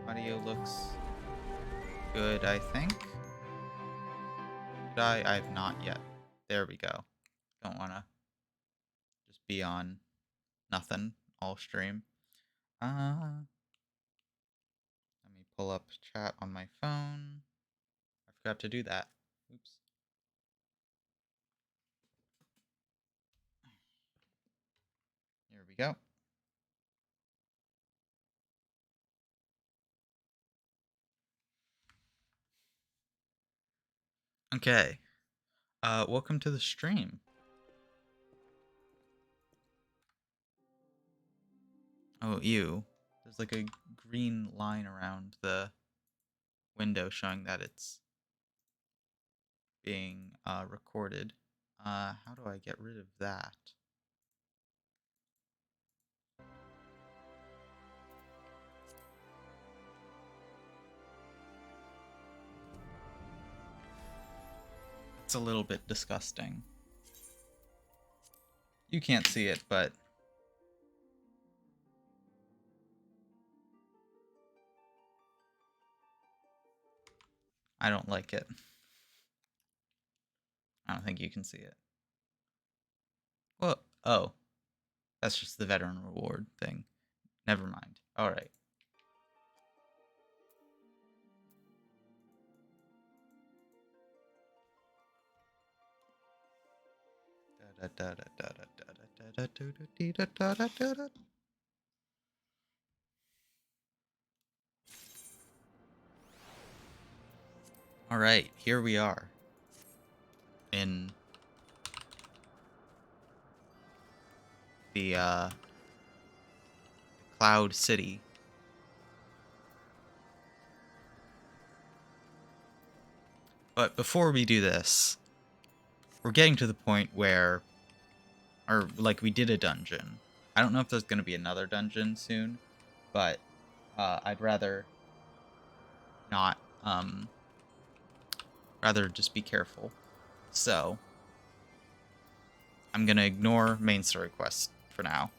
Audio looks good, I think. Did I? I have not yet. There we go. Don't want to just be on nothing all stream. Let me pull up chat on my phone. I forgot to do that. Oops. Here we go. Okay. Welcome to the stream. Oh, ew. There's like a green line around the window showing that it's being recorded. How do I get rid of that? It's a little bit disgusting. You can't see it, but I don't like it. I don't think you can see it. Well, oh. That's just the veteran reward thing. Never mind. Alright. Alright, here we are. In the Cloud City. But before we do this, we're getting to the point where, or like we did a dungeon. I don't know if there's going to be another dungeon soon, but I'd rather not, rather just be careful. So, I'm going to ignore main story quest for now,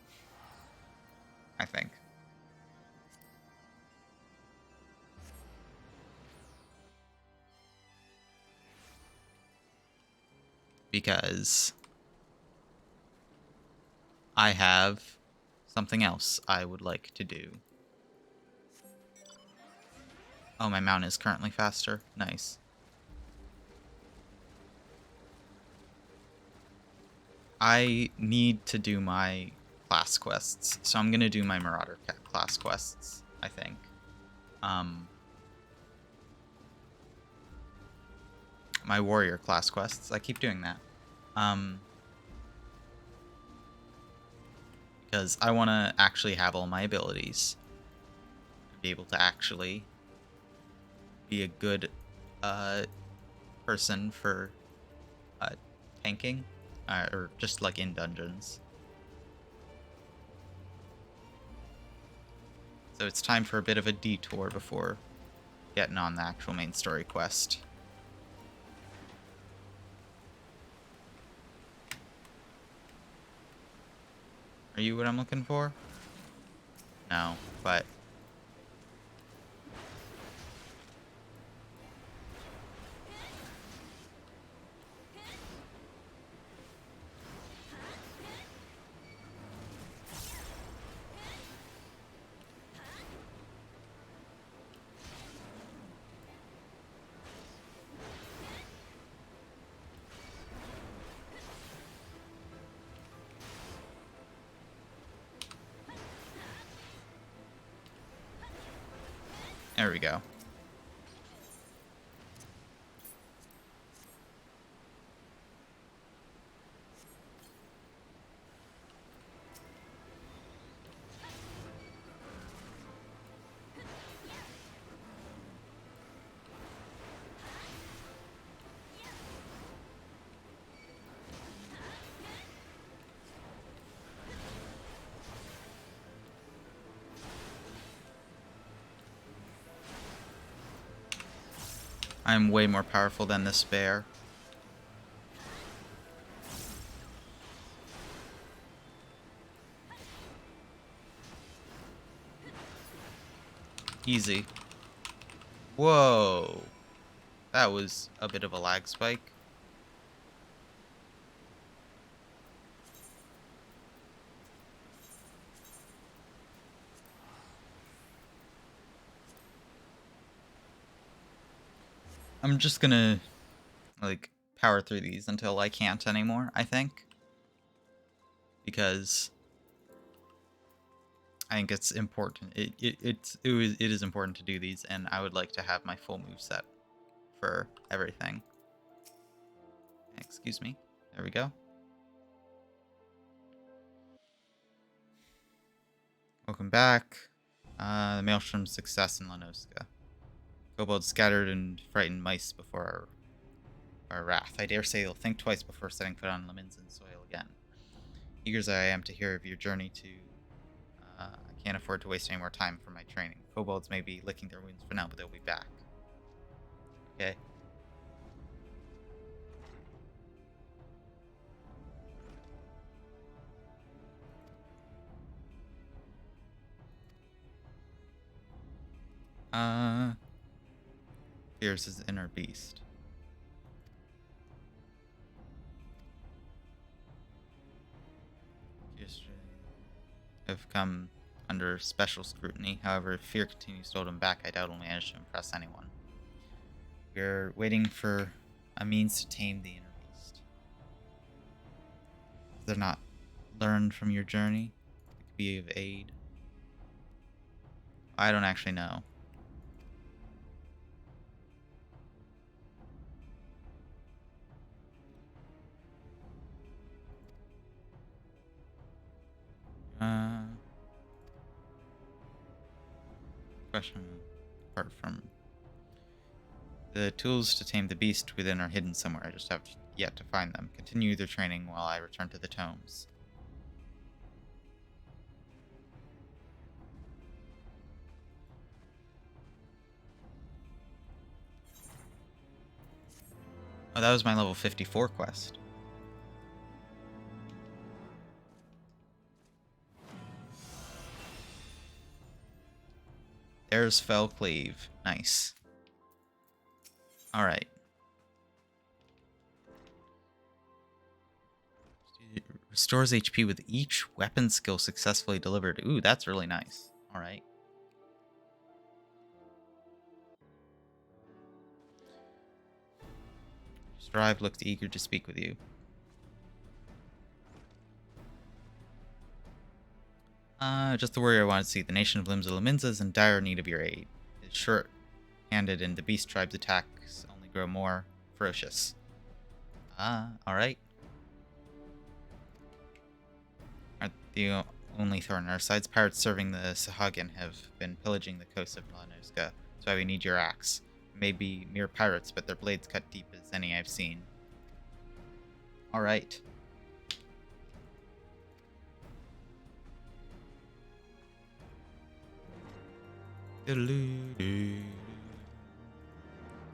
I think. Because I have something else I would like to do. Oh, my mount is currently faster. Nice. I need to do my class quests, so I'm gonna do my Marauder class quests, I think. My Warrior class quests. I keep doing that. Because I want to actually have all my abilities. Be able to actually be a good person for tanking. Or just like in dungeons. So it's time for a bit of a detour before getting on the actual main story quest. Are you what I'm looking for? No, but... There we go. I'm way more powerful than this bear. Easy. Whoa. That was a bit of a lag spike. I'm just gonna, like, power through these until I can't anymore, I think. Because I think it's important. It is important to do these, and I would like to have my full move set for everything. Excuse me. There we go. Welcome back. The Maelstrom's success in Lanoska. Kobolds scattered and frightened mice before our wrath. I dare say they'll think twice before setting foot on Leminzen soil again. Eager as I am to hear of your journey to... I can't afford to waste any more time for my training. Kobolds may be licking their wounds for now, but they'll be back. Okay. Here's his inner beast. Have come under special scrutiny. However, if fear continues to hold him back, I doubt he'll manage to impress anyone. We're waiting for a means to tame the inner beast. If they're not learned from your journey, it could be of aid. I don't actually know. Question apart from the tools to tame the beast within are hidden somewhere. I just have yet to find them. Continue their training while I return to the tomes. Oh, that was my level 54 quest. There's Fell Cleave. Nice. Alright. Restores HP with each weapon skill successfully delivered. Ooh, that's really nice. Alright. Strive looked eager to speak with you. Just the warrior I wanted to see. The nation of Limsa is in dire need of your aid. It's short-handed, and the beast tribe's attacks only grow more ferocious. Alright. Aren't the only thorn in our sides. Pirates serving the Sahagin have been pillaging the coast of Lanoska. That's why we need your axe. Maybe mere pirates, but their blades cut deep as any I've seen. Alright.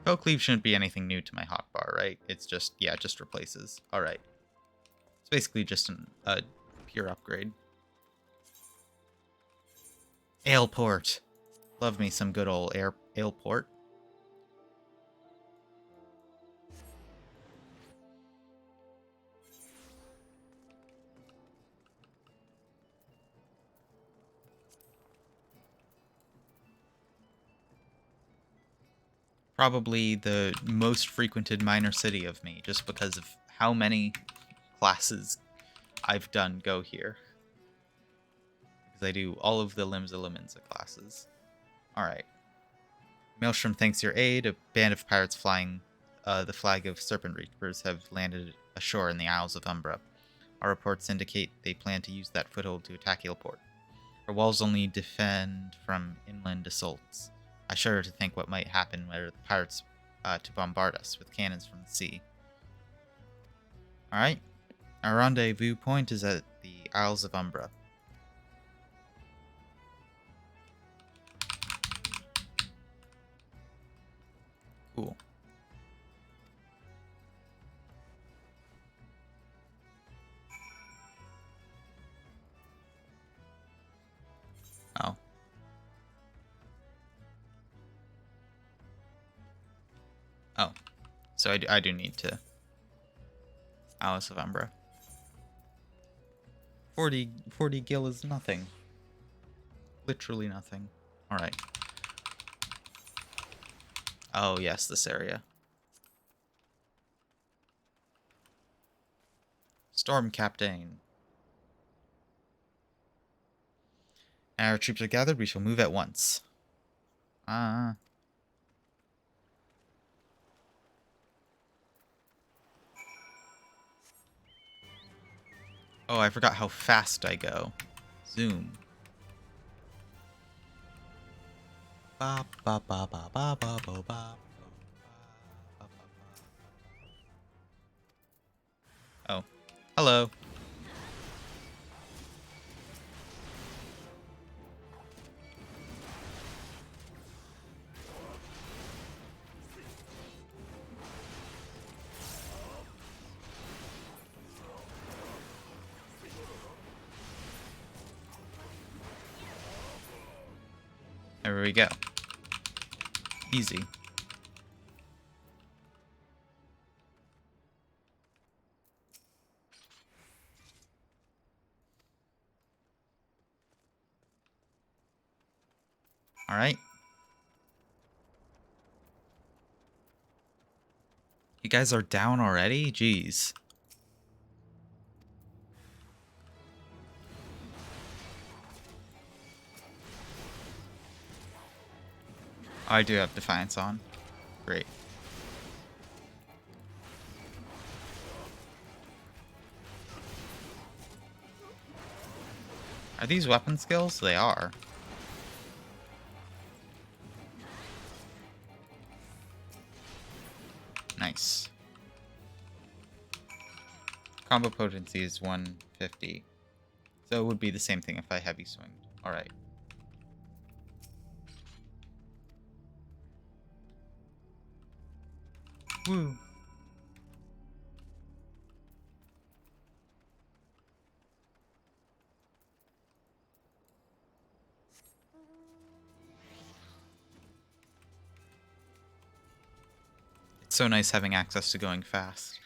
Fell Cleave shouldn't be anything new to my hotbar, right? It's just, yeah, it just replaces. Alright. It's basically just a pure upgrade. Aleport. Love me some good old Aleport. Probably the most frequented minor city of me, just because of how many classes I've done go here. Because I do all of the Limsa classes. Alright. Maelstrom thanks your aid. A band of pirates flying the flag of Serpent Reapers have landed ashore in the Isles of Umbra. Our reports indicate they plan to use that foothold to attack Eelport. Our walls only defend from inland assaults. I shudder to think what might happen were the pirates to bombard us with cannons from the sea. Alright. Our rendezvous point is at the Isles of Umbra. Cool. Oh. So I do need to. Alice of Umbra. 40 gil is nothing. Literally nothing. Alright. Oh, yes, this area. Storm Captain. Our troops are gathered. We shall move at once. Ah. Oh, I forgot how fast I go. Zoom. Ba ba ba ba ba ba ba ba. Oh. Hello. There we go. Easy. All right. You guys are down already? Jeez. I do have Defiance on. Great. Are these weapon skills? They are. Nice. Combo potency is 150. So it would be the same thing if I heavy swinged. Alright. Woo. It's so nice having access to going fast.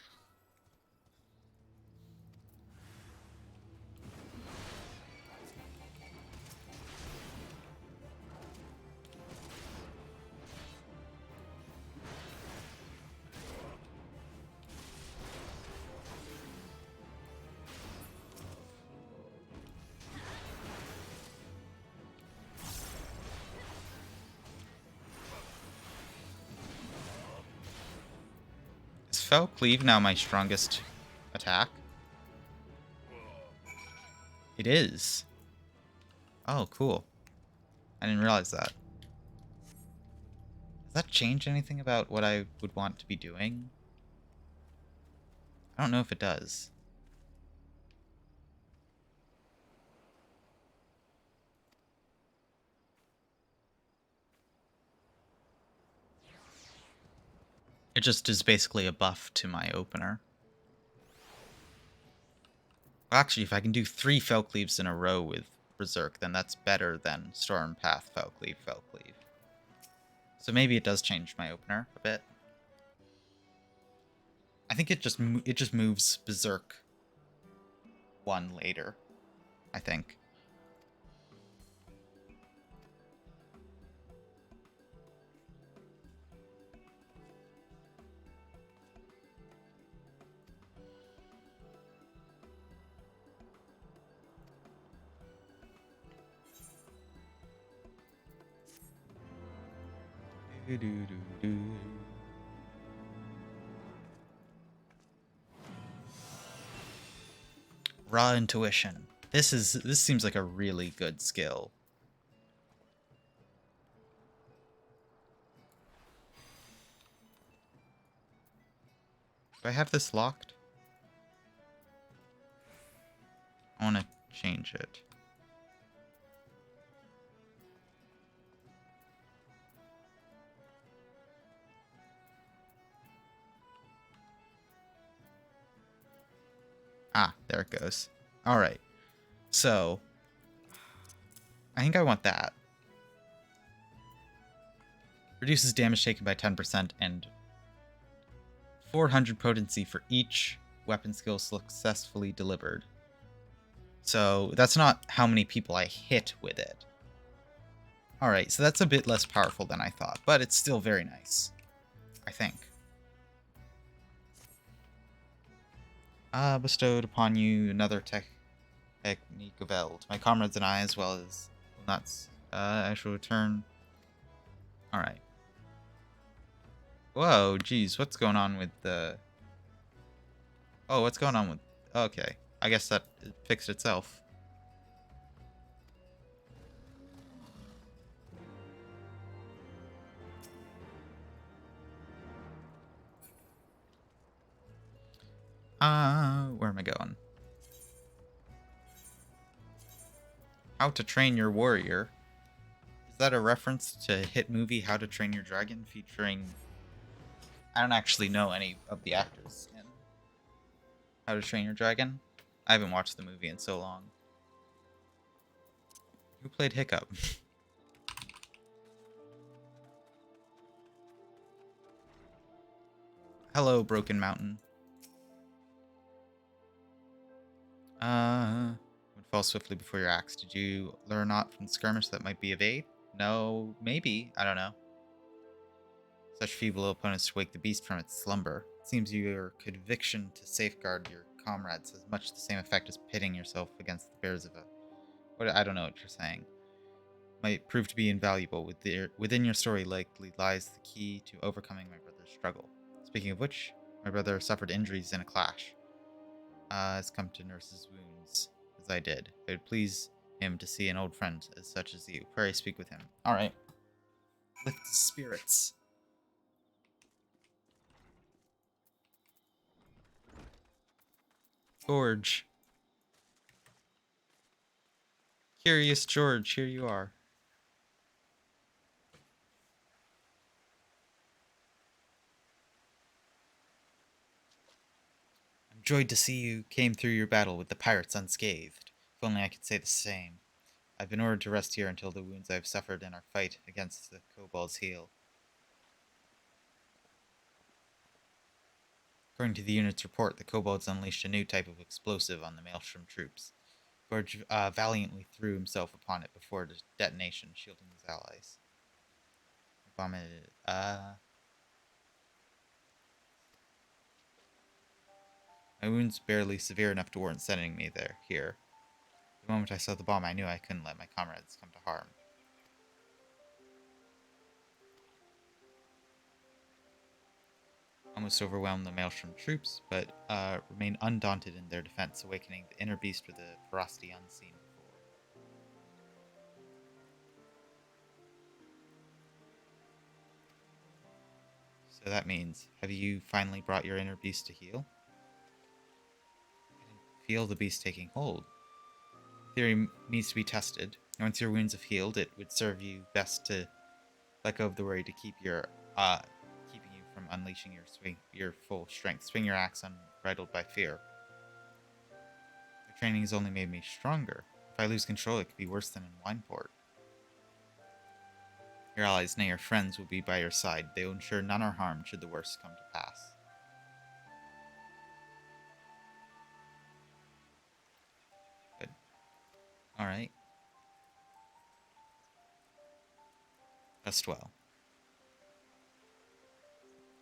Is Fell Cleave now my strongest attack? It is. Oh, cool. I didn't realize that. Does that change anything about what I would want to be doing? I don't know if it does. It just is basically a buff to my opener. Well, actually, if I can do 3 Fell Cleaves in a row with Berserk, then that's better than Storm Path, Fell Cleave, Fell Cleave. So maybe it does change my opener a bit. I think it just moves Berserk 1 later, I think. Raw Intuition. This seems like a really good skill. Do I have this locked? I want to change it. Ah, there it goes. All right. So, I think I want that. Reduces damage taken by 10% and 400 potency for each weapon skill successfully delivered. So that's not how many people I hit with it. Alright, so that's a bit less powerful than I thought, but it's still very nice, I think. Bestowed upon you another technique of Eld. My comrades and I, as well as nuts, I shall return. Alright. Whoa, geez, what's going on with the... Oh, what's going on with... Okay, I guess that fixed itself. Where am I going? How to Train Your Warrior. Is that a reference to hit movie How to Train Your Dragon featuring... I don't actually know any of the actors in How to Train Your Dragon. I haven't watched the movie in so long. Who played Hiccup? Hello, Broken Mountain. Would fall swiftly before your axe. Did you learn aught from the skirmish that might be of aid? No, maybe. I don't know. Such feeble opponents to wake the beast from its slumber. It seems your conviction to safeguard your comrades has much the same effect as pitting yourself against the bears of a... What, I don't know what you're saying. Might prove to be invaluable. Within your story likely lies the key to overcoming my brother's struggle. Speaking of which, my brother suffered injuries in a clash. Has come to nurse his wounds, as I did. It would please him to see an old friend as such as you. Pray speak with him. Alright. Lift the spirits. George. Curious George, here you are. I'm joyed to see you came through your battle with the pirates unscathed. If only I could say the same. I've been ordered to rest here until the wounds I have suffered in our fight against the kobolds heal. According to the unit's report, the kobolds unleashed a new type of explosive on the Maelstrom troops. George valiantly threw himself upon it before detonation, shielding his allies. Vomited. My wounds barely severe enough to warrant sending me here. The moment I saw the bomb, I knew I couldn't let my comrades come to harm. Almost overwhelmed the Maelstrom troops, but remained undaunted in their defense, awakening the inner beast with a ferocity unseen before. So that means, have you finally brought your inner beast to heal? I can feel the beast taking hold. Theory needs to be tested. Once your wounds have healed, it would serve you best to let go of the worry to keep your keeping you from unleashing your full strength. Swing your axe unbridled by fear. The training has only made me stronger. If I lose control, it could be worse than in Wineport. Your allies, nay, your friends, will be by your side. They will ensure none are harmed should the worst come to pass. Good. Alright. Rest well.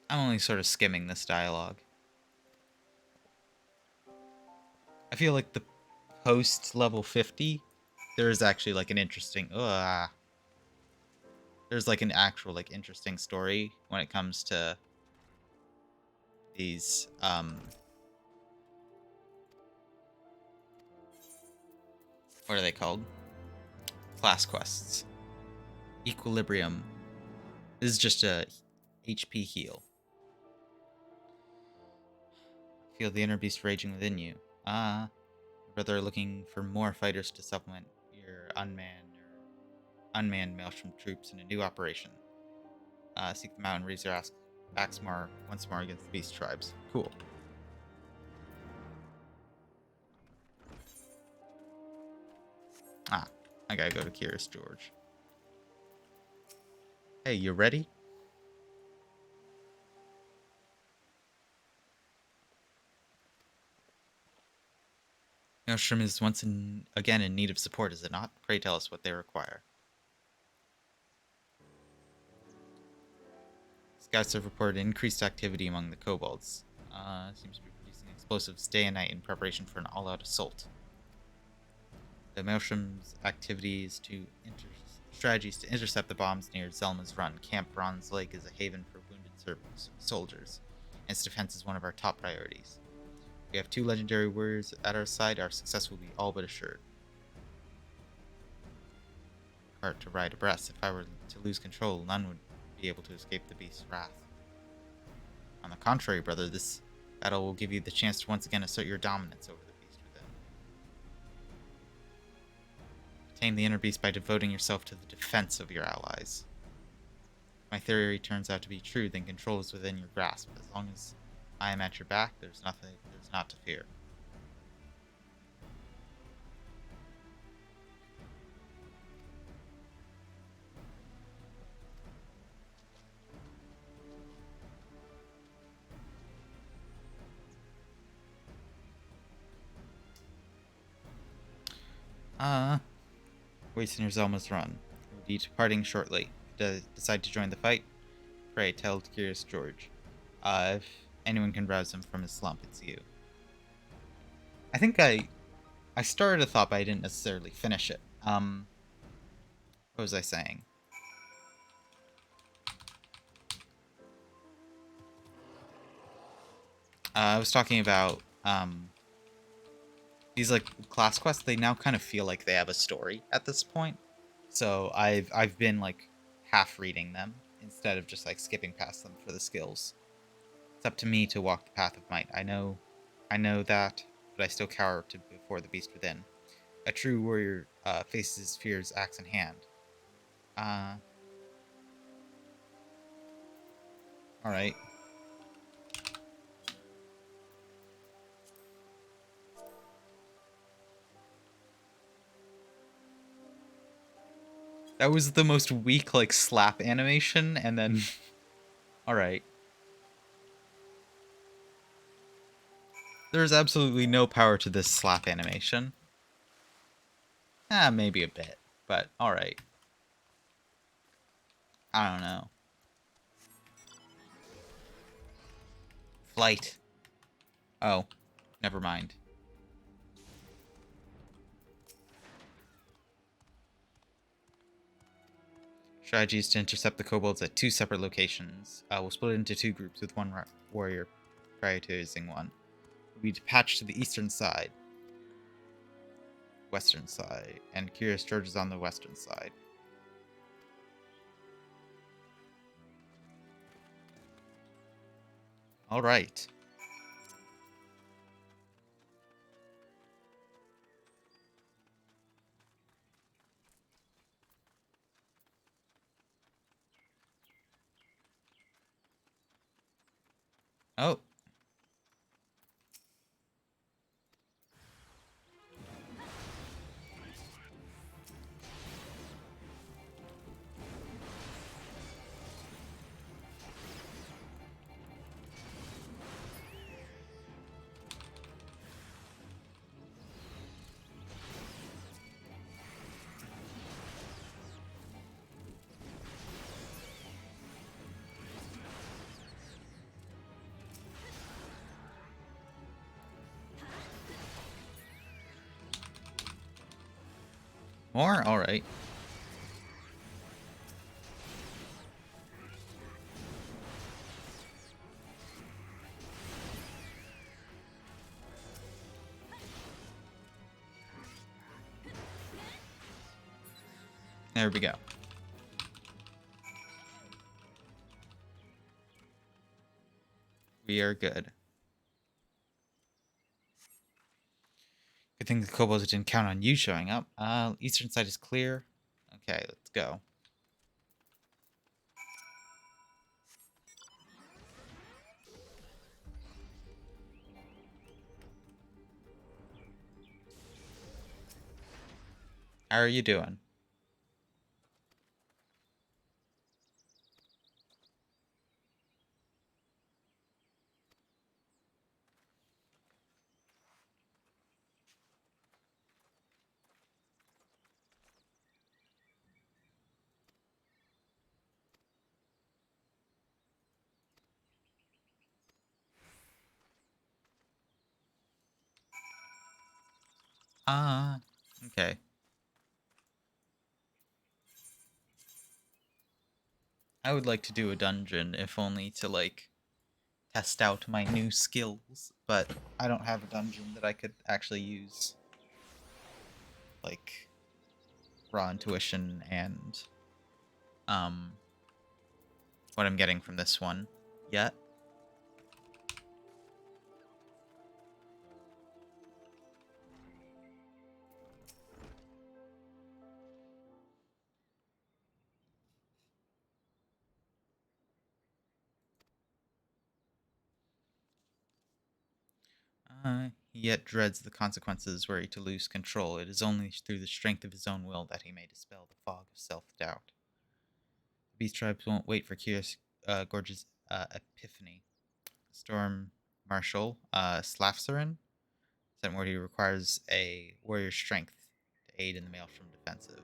I'm only sort of skimming this dialogue. I feel like the post level 50, there's actually like an interesting... there's like an actual like interesting story when it comes to these what are they called? Class quests. Equilibrium. This is just a HP heal. Feel the inner beast raging within you. Brother looking for more fighters to supplement your unmanned Maelstrom troops in a new operation. Seek them out and raise your axe once more against the beast tribes. Cool. I gotta go to Curious George. Hey, you ready? Maelstrom is again in need of support, is it not? Pray tell us what they require. Scouts have reported increased activity among the kobolds. Seems to be producing explosives day and night in preparation for an all-out assault. The Maelstrom's strategies to intercept the bombs near Zelma's Run. Camp Bronze Lake is a haven for wounded soldiers, and its defense is one of our top priorities. We have 2 legendary warriors at our side. Our success will be all but assured. Hard to ride abreast. If I were to lose control, none would be able to escape the beast's wrath. On the contrary, brother, this battle will give you the chance to once again assert your dominance over the beast within. Tame the inner beast by devoting yourself to the defense of your allies. If my theory turns out to be true, then control is within your grasp. As long as I am at your back, there's not to fear. Wasting your Zelma's Run. We'll be departing shortly. Decide to join the fight? Pray tell Curious George. If anyone can rouse him from his slump, it's you. I think I started a thought, but I didn't necessarily finish it. What was I saying? I was talking about these like class quests. They now kind of feel like they have a story at this point. So I've been like half reading them instead of just like skipping past them for the skills. It's up to me to walk the path of might. I know that, but I still cower before the beast within. A true warrior faces fear's axe in hand. Alright. That was the most weak, like, slap animation, and then... Alright. There's absolutely no power to this slap animation. Maybe a bit, but alright. I don't know. Flight. Oh, never mind. Strategy is to intercept the kobolds at 2 separate locations. We'll split it into 2 groups with one warrior prioritizing one. We'll be dispatched to the eastern side, western side, and Curious George is on the western side. All right. Oh. More? Alright. There we go. We are good. Good thing the kobolds didn't count on you showing up. Eastern side is clear. Okay, let's go. How are you doing? Ah, okay. I would like to do a dungeon, if only to, like, test out my new skills, but I don't have a dungeon that I could actually use, like, raw intuition and, um, what I'm getting from this one yet. He yet dreads the consequences were he to lose control. It is only through the strength of his own will that he may dispel the fog of self-doubt. The beast tribes won't wait for Curious Gorge's epiphany. Storm Marshal Slafsarin sent word he requires a warrior's strength to aid in the Maelstrom defensive.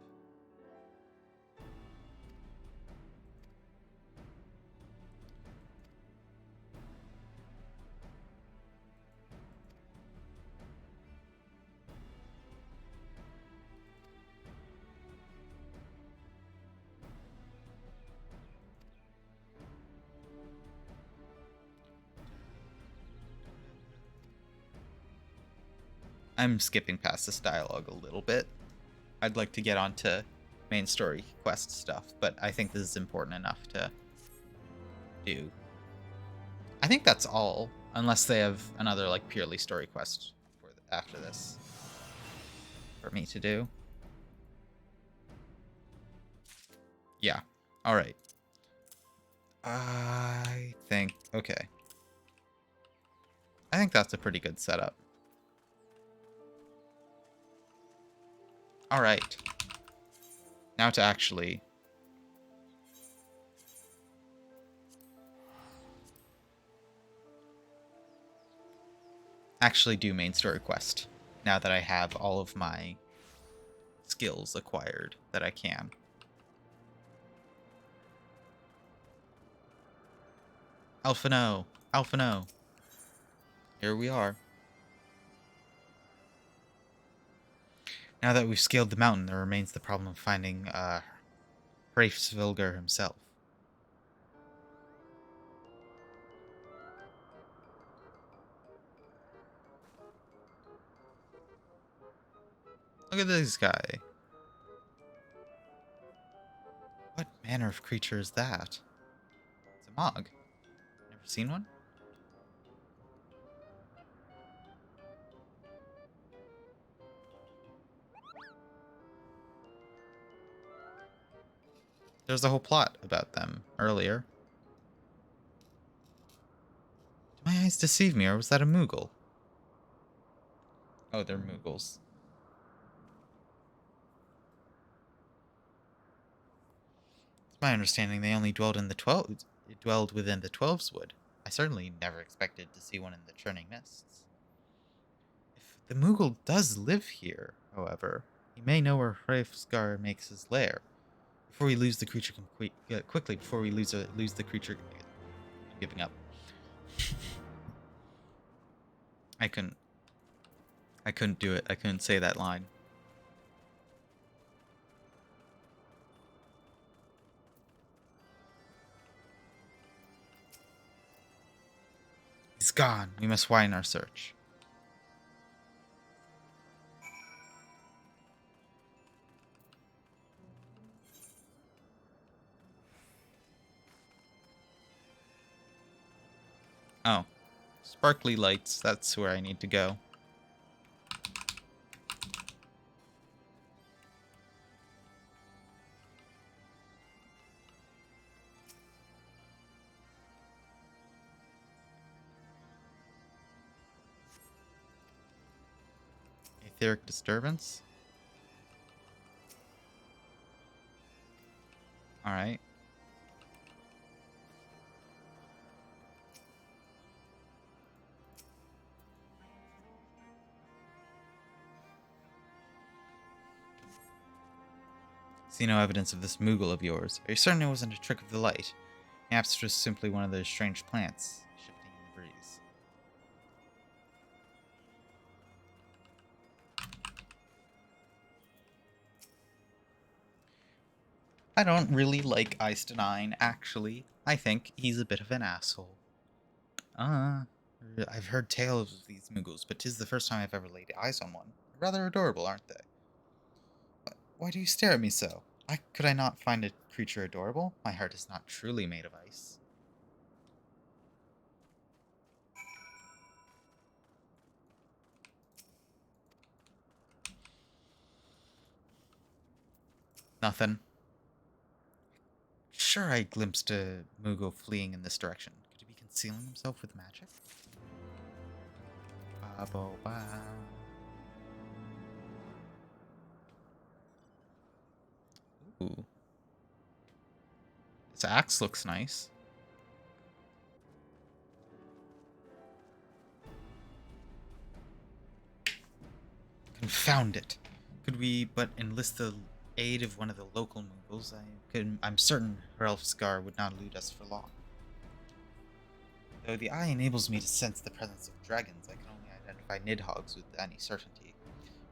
I'm skipping past this dialogue a little bit. I'd like to get on to main story quest stuff, but I think this is important enough to do. I think that's all, unless they have another, like, purely story quest after this for me to do. Yeah. All right. I think, okay. I think that's a pretty good setup. All right. Now to actually do main story quest, now that I have all of my skills acquired that I can. Alphino! Alphino! Here we are. Now that we've scaled the mountain, there remains the problem of finding Hraefsvilger himself. Look at this guy. What manner of creature is that? It's a Mog. Never seen one? There's a whole plot about them earlier. Did my eyes deceive me, or was that a Moogle? Oh, they're Moogles. It's my understanding they only dwelled within the Twelves Wood. I certainly never expected to see one in the Churning Mists. If the Moogle does live here, however, he may know where Hraefsgar makes his lair. Before we lose the creature quickly, before we lose the creature, I'm giving up. I couldn't do it. I couldn't say that line. He's gone. We must widen our search. Oh. Sparkly lights. That's where I need to go. Etheric disturbance. Alright. See no evidence of this Moogle of yours. Are you certain it wasn't a trick of the light? Perhaps it was simply one of those strange plants shifting in the breeze. I don't really like Eistenine, actually. I think he's a bit of an asshole. I've heard tales of these Muggles, but 'tis the first time I've ever laid eyes on one. Rather adorable, aren't they? Why do you stare at me so? Could I not find a creature adorable? My heart is not truly made of ice. Nothing. Sure, I glimpsed a Moogle fleeing in this direction. Could he be concealing himself with magic? Ba-bo-ba. Ooh. His axe looks nice. Confound it. Could we but enlist the aid of one of the local Moogles? I'm certain Hrelfsgar would not elude us for long. Though the eye enables me to sense the presence of dragons, I can only identify Nidhogg's with any certainty.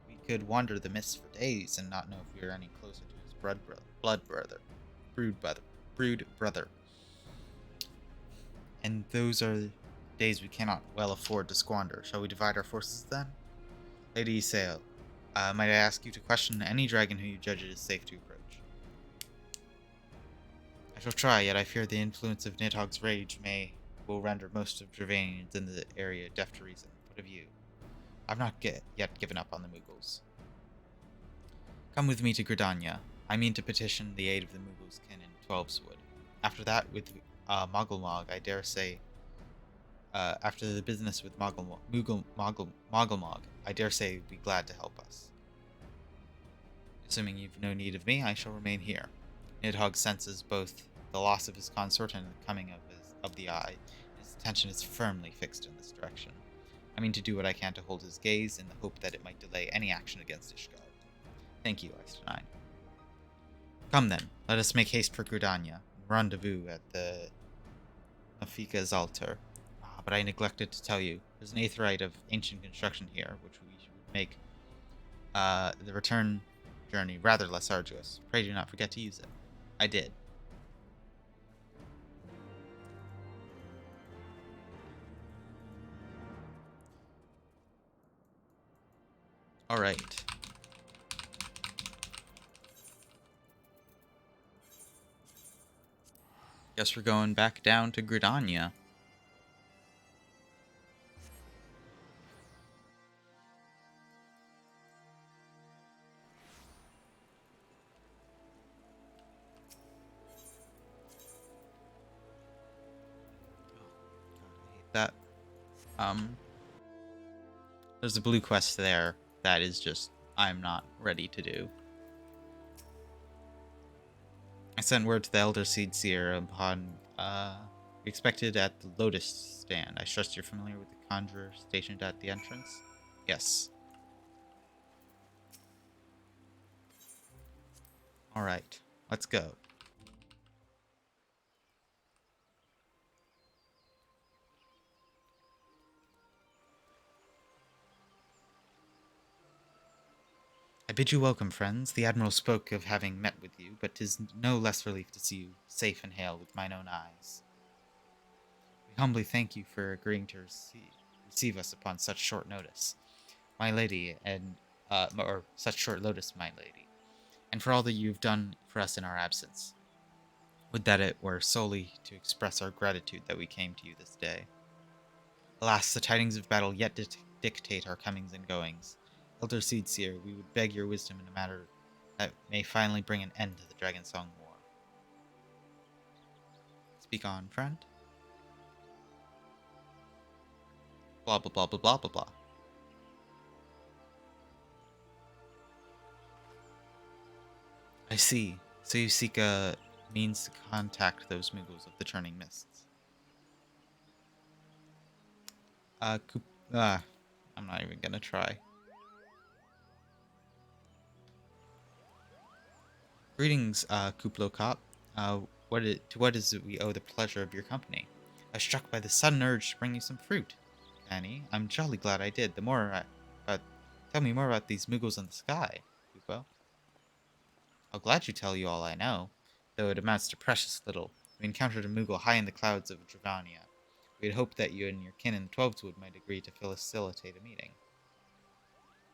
We could wander the mists for days and not know if we are any closer to his brood brother. And those are days we cannot well afford to squander. Shall we divide our forces then? Lady Isael, might I ask you to question any dragon who you judge it is safe to approach? I shall try, yet I fear the influence of Nidhogg's rage will render most of Dravanians in the area deaf to reason. What of you? I've not yet given up on the Moogles. Come with me to Gridania. I mean to petition the aid of the Moogles kin in Twelveswood. After that, with Mogglemog, I dare say... after the business with Mogglemog, I dare say you'd be glad to help us. Assuming you've no need of me, I shall remain here. Nidhogg senses both the loss of his consort and the coming of the Eye. His attention is firmly fixed in this direction. I mean to do what I can to hold his gaze in the hope that it might delay any action against Ishgard. Thank you, Eistenine. Come then, let us make haste for Gridania, and rendezvous at the Nafika's altar. But I neglected to tell you, there's an aetheryte of ancient construction here, which we would make the return journey rather less arduous. Pray do not forget to use it. I did. Alright. Guess we're going back down to Gridania. That there's a blue quest there that is just I'm not ready to do. I sent word to the Elder Seed Seer upon expected at the Lotus stand. I trust you're familiar with the conjurer stationed at the entrance? Yes. Alright, let's go. I bid you welcome, friends. The Admiral spoke of having met with you, but 'tis no less relief to see you safe and hale with mine own eyes. We humbly thank you for agreeing to receive us upon such short notice, my lady, or such short notice, my lady, and for all that you've done for us in our absence. Would that it were solely to express our gratitude that we came to you this day. Alas, the tidings of battle yet dictate our comings and goings. Elder Seedseer, we would beg your wisdom in a matter that may finally bring an end to the Dragonsong War. Speak on, friend. Blah blah blah blah blah blah blah. I see. So you seek a means to contact those Moogles of the Turning Mists. I'm not even gonna try. Greetings, Kuplokop. To what is it we owe the pleasure of your company? I was struck by the sudden urge to bring you some fruit. Annie, I'm jolly glad I did. Tell me more about these Moogles in the sky, Kupo. I'll glad you tell you all I know. though it amounts to precious little. We encountered a Moogle high in the clouds of Dravania. We had hoped that you and your kin in the Twelveswood might agree to facilitate a meeting.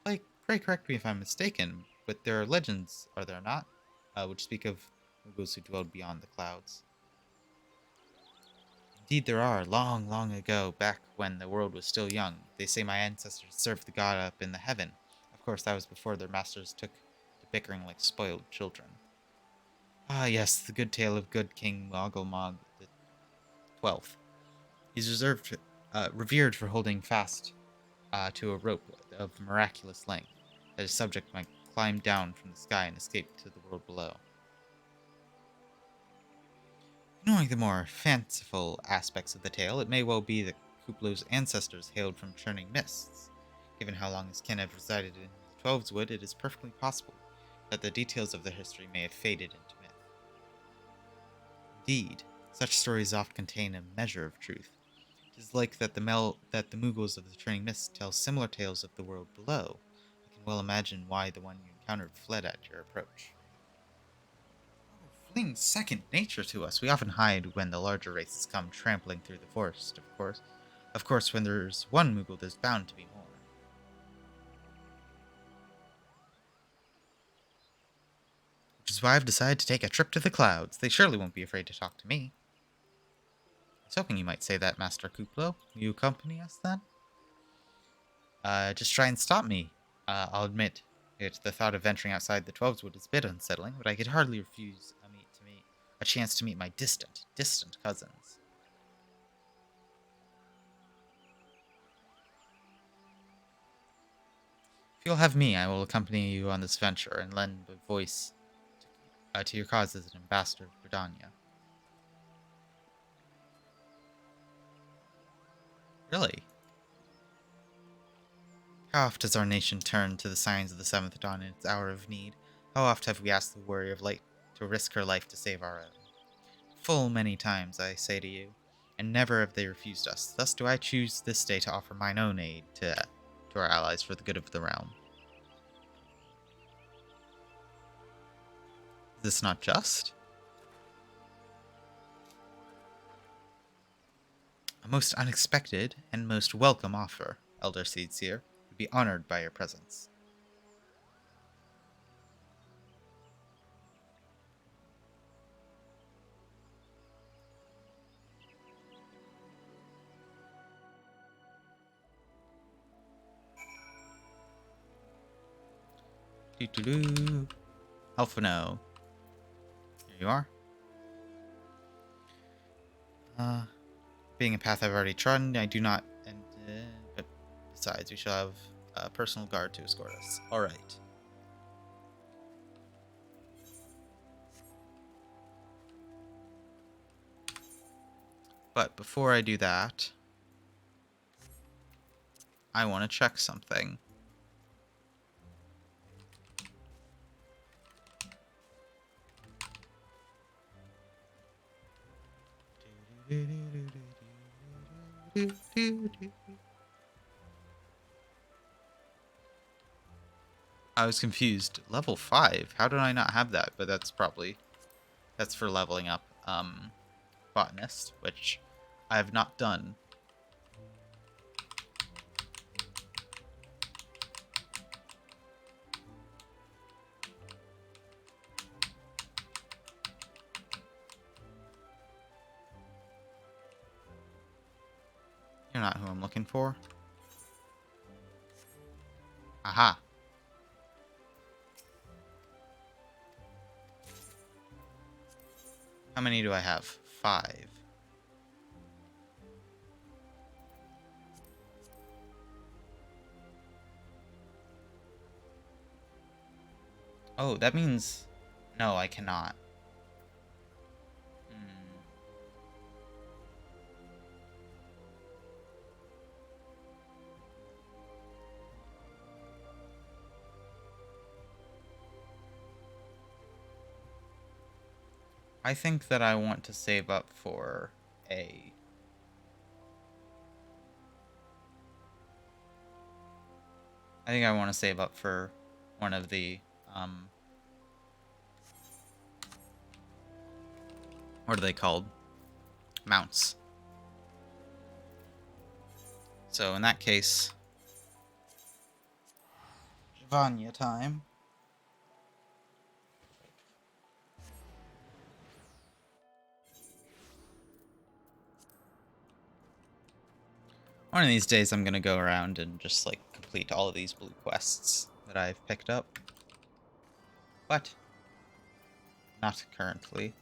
Pray correct me if I'm mistaken, but there are legends, are there not, which speak of Moogles who dwelled beyond the clouds. Indeed there are. Long, long ago, back when the world was still young, they say my ancestors served the god up in the heaven. Of course, that was before their masters took to bickering like spoiled children. Ah, yes, the good tale of good King Moggelmog the 12th. He's revered for holding fast to a rope of miraculous length, that his subject might climb down from the sky and escape to the world below. Ignoring the more fanciful aspects of the tale, it may well be that Kuplow's ancestors hailed from churning mists. Given how long his kin have resided in the Twelveswood, it is perfectly possible that the details of their history may have faded into myth. Indeed, such stories often contain a measure of truth. It is like that the Moogles of the Churning Mist tell similar tales of the world below. I can well imagine why the one you encountered fled at your approach. Fleeing's second nature to us. We often hide when the larger races come trampling through the forest, of course. Of course, when there's one Moogle, there's bound to be more. Which is why I've decided to take a trip to the clouds. They surely won't be afraid to talk to me. I was hoping you might say that, Master Kuplo. Will you accompany us, then? Just try and stop me. I'll admit, the thought of venturing outside the Twelveswood is a bit unsettling, but I could hardly refuse a chance to meet my distant cousins. If you'll have me, I will accompany you on this venture and lend a voice to your cause as an ambassador of Bredania. Really? How oft has our nation turned to the signs of the seventh dawn in its hour of need? How oft have we asked the warrior of light to risk her life to save our own? Full many times, I say to you, and never have they refused us. Thus do I choose this day to offer mine own aid to our allies for the good of the realm. Is this not just? A most unexpected and most welcome offer, Elder Seedseer. Would be honored by your presence. Doo-doo-doo. Alphino. Here you are. Being a path I've already trodden, I do not... but besides, we shall have a personal guard to escort us. Alright. But before I do that, I want to check something. I was confused. Level 5? How did I not have that? But that's for leveling up Botanist, which I have not done. You're not who I'm looking for. Aha. How many do I have? 5. Oh, that means... No, I cannot. I think that I want to save up for a... I think I want to save up for one of the, What are they called? Mounts. So in that case, Vanya time. One of these days I'm gonna go around and just like complete all of these blue quests that I've picked up. But not currently.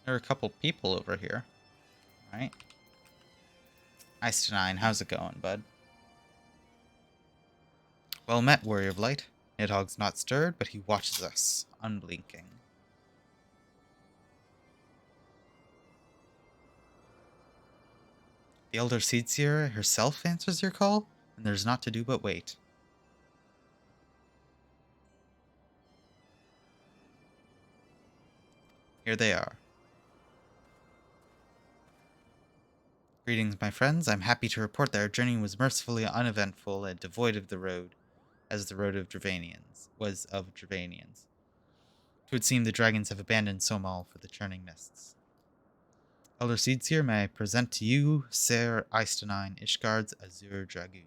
There are a couple people over here. Alright. Ice9, how's it going, bud? Well met, Warrior of Light. Nidhogg's not stirred, but he watches us, unblinking. The Elder Seedseer herself answers your call, and there's naught to do but wait. Here they are. Greetings, my friends. I'm happy to report that our journey was mercifully uneventful and devoid of the road, as the road of Dravanians was of Dravanians. It would seem the dragons have abandoned Somal for the churning mists. Elder Seedseer, may I present to you Ser Eistenine, Ishgard's Azure Dragoon.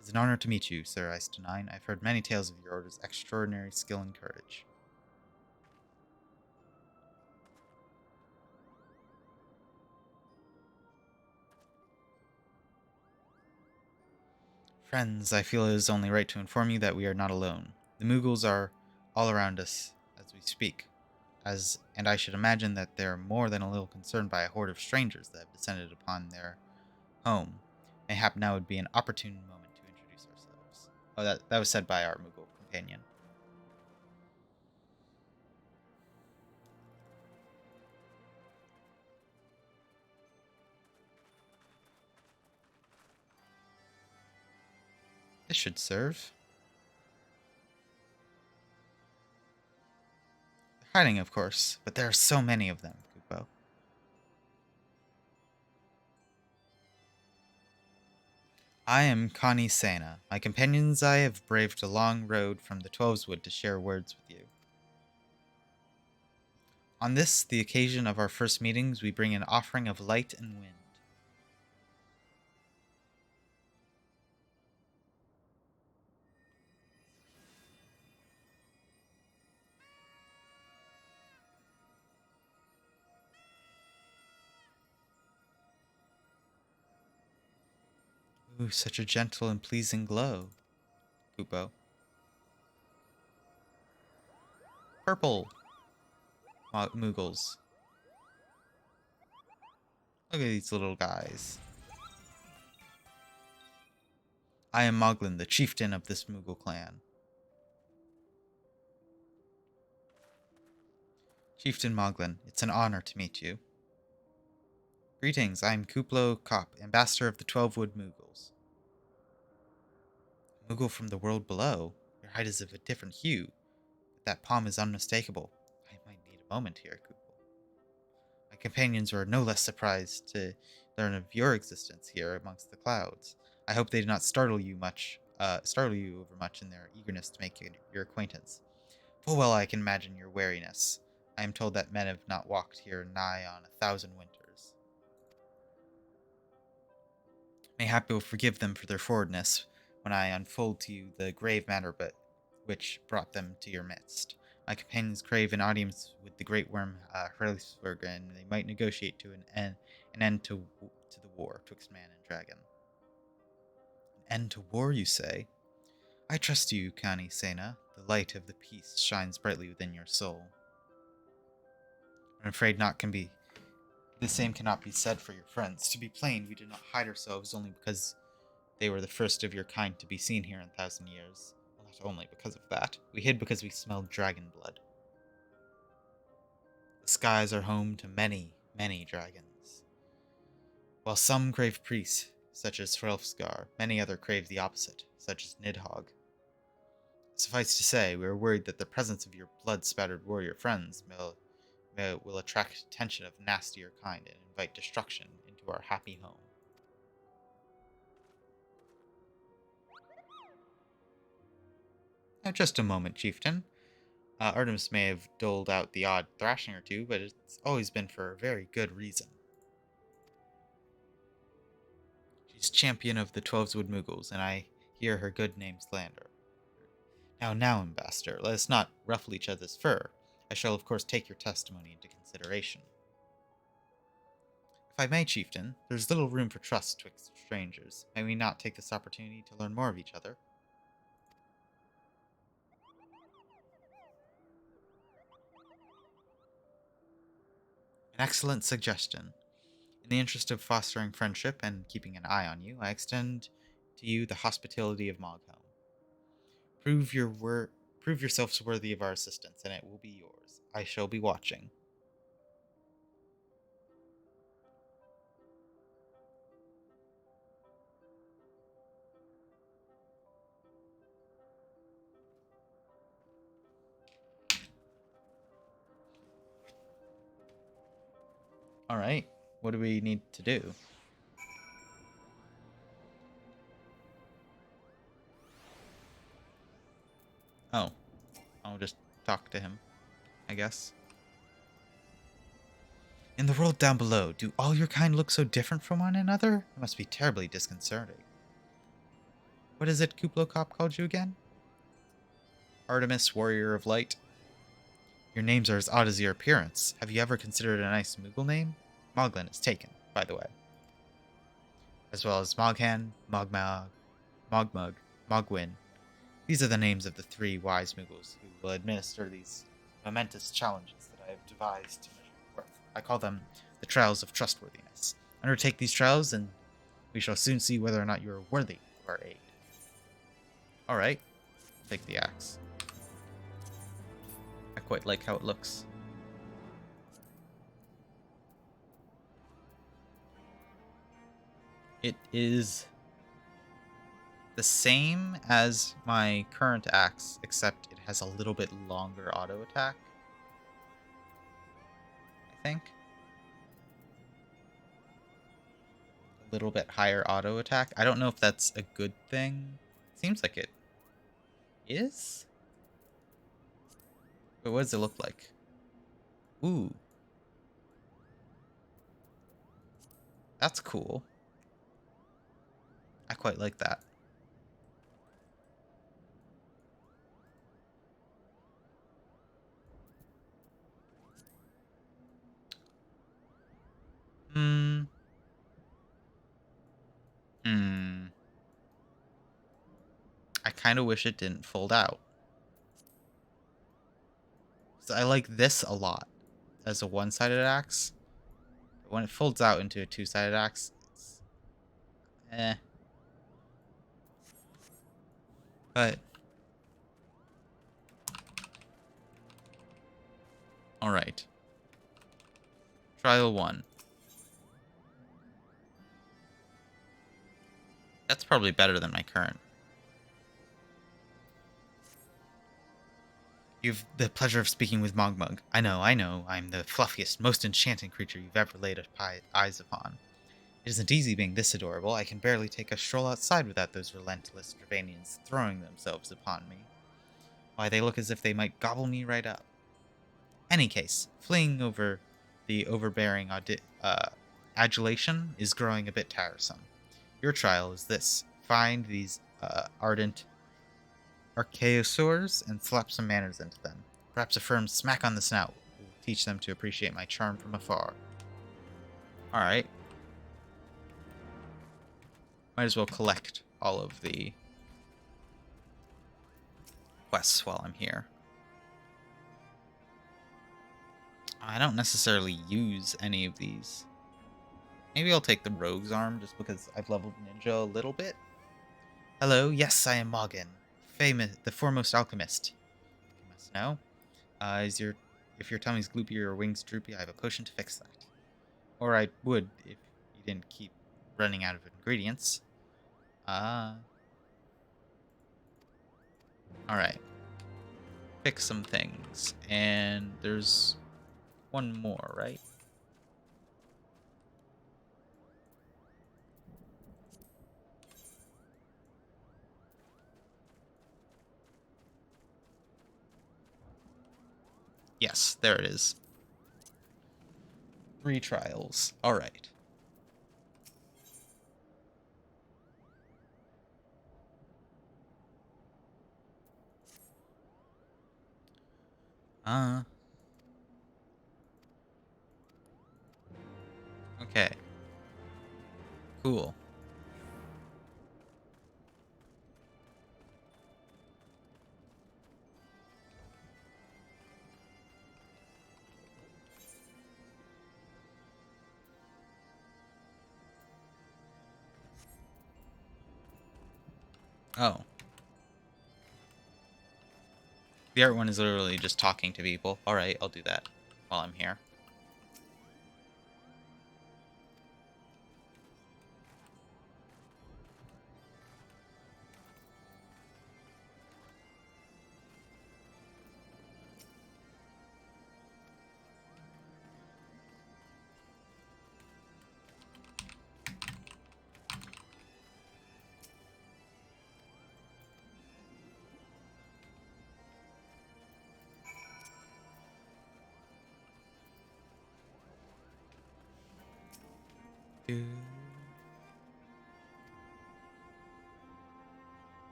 It is an honor to meet you, Sir Eistenine. I've heard many tales of your order's extraordinary skill and courage. Friends, I feel it is only right to inform you that we are not alone. The Mughals are all around us as we speak, and I should imagine that they're more than a little concerned by a horde of strangers that have descended upon their home. Mayhap now would be an opportune moment to introduce ourselves. Oh, that was said by our Mughal companion. This should serve. They're hiding, of course, but there are so many of them, Kupo. I am Connie Sena. My companions I have braved a long road from the Twelveswood to share words with you. On this, the occasion of our first meetings, we bring an offering of light and wind. Ooh, such a gentle and pleasing glow, Kupo. Purple, Muggles. Look at these little guys. I am Moglin, the chieftain of this Moogle clan. Chieftain Moglin, it's an honor to meet you. Greetings, I am Kuplo Kopp, ambassador of the 12-Wood Moogles. Moogle from the world below? Your hide is of a different hue, but that palm is unmistakable. I might need a moment here, Kuplo. My companions were no less surprised to learn of your existence here amongst the clouds. I hope they did not startle you over much in their eagerness to make your acquaintance. Full well I can imagine your wariness. I am told that men have not walked here nigh on 1,000 winters. Mayhap you'll forgive them for their forwardness when I unfold to you the grave matter which brought them to your midst. My companions crave an audience with the great worm Hurlsberg, and they might negotiate to an end to the war twixt man and dragon. An end to war, you say? I trust you, Kani Sena. The light of the peace shines brightly within your soul. I'm afraid the same cannot be said for your friends. To be plain, we did not hide ourselves only because they were the first of your kind to be seen here in 1,000 years. Well, not only because of that. We hid because we smelled dragon blood. The skies are home to many, many dragons. While some crave priests, such as Hrelfsgar, many other crave the opposite, such as Nidhogg. Suffice to say, we are worried that the presence of your blood-spattered warrior friends will attract attention of nastier kind and invite destruction into our happy home. Just a moment, chieftain. Artemis may have doled out the odd thrashing or two, but it's always been for a very good reason. She's champion of the Twelveswood Moogles, and I hear her good name slander. Now, Ambassador, let us not ruffle each other's fur. I shall, of course, take your testimony into consideration. If I may, chieftain, there's little room for trust twixt strangers. May we not take this opportunity to learn more of each other? An excellent suggestion. In the interest of fostering friendship and keeping an eye on you, I extend to you the hospitality of Moghelm. Prove yourselves worthy of our assistance, and it will be yours. I shall be watching. Alright, what do we need to do? Oh, I'll just talk to him, I guess. In the world down below, do all your kind look so different from one another? It must be terribly disconcerting. What is it Kuplokop called you again? Artemis, Warrior of Light. Your names are as odd as your appearance. Have you ever considered a nice Moogle name? Moglin is taken, by the way. As well as Moghan, Mogmog, Mogmug, Mogwin. These are the names of the 3 wise Moogles who will administer these momentous challenges that I have devised to measure your worth. I call them the Trials of Trustworthiness. Undertake these trials, and we shall soon see whether or not you are worthy of our aid. Alright, take the axe. I quite like how it looks. It is the same as my current axe, except it has a little bit longer auto attack, I think. A little bit higher auto attack. I don't know if that's a good thing. Seems like it is. But what does it look like? Ooh. That's cool. I quite like that. I kind of wish it didn't fold out. So I like this a lot as a one-sided axe. But when it folds out into a two-sided axe, it's eh. But alright. Trial 1. That's probably better than my current. You've the pleasure of speaking with Mogmug. I know. I'm the fluffiest, most enchanting creature you've ever laid eyes upon. It isn't easy being this adorable. I can barely take a stroll outside without those relentless Dravanians throwing themselves upon me. Why, they look as if they might gobble me right up. Any case, fleeing over the overbearing adulation is growing a bit tiresome. Your trial is this. Find these ardent archaeosaurs and slap some manners into them. Perhaps a firm smack on the snout will teach them to appreciate my charm from afar. Alright. Might as well collect all of the quests while I'm here. I don't necessarily use any of these. Maybe I'll take the Rogue's Arm just because I've leveled Ninja a little bit. Hello, yes, I am Mogin, the foremost alchemist. You must know. If your tummy's gloopy or your wings droopy, I have a potion to fix that. Or I would if you didn't keep running out of ingredients. Alright. Fix some things. And there's one more, right? Yes, there it is. 3 trials. All right. Okay. Cool. Oh. The art one is literally just talking to people. Alright, I'll do that while I'm here.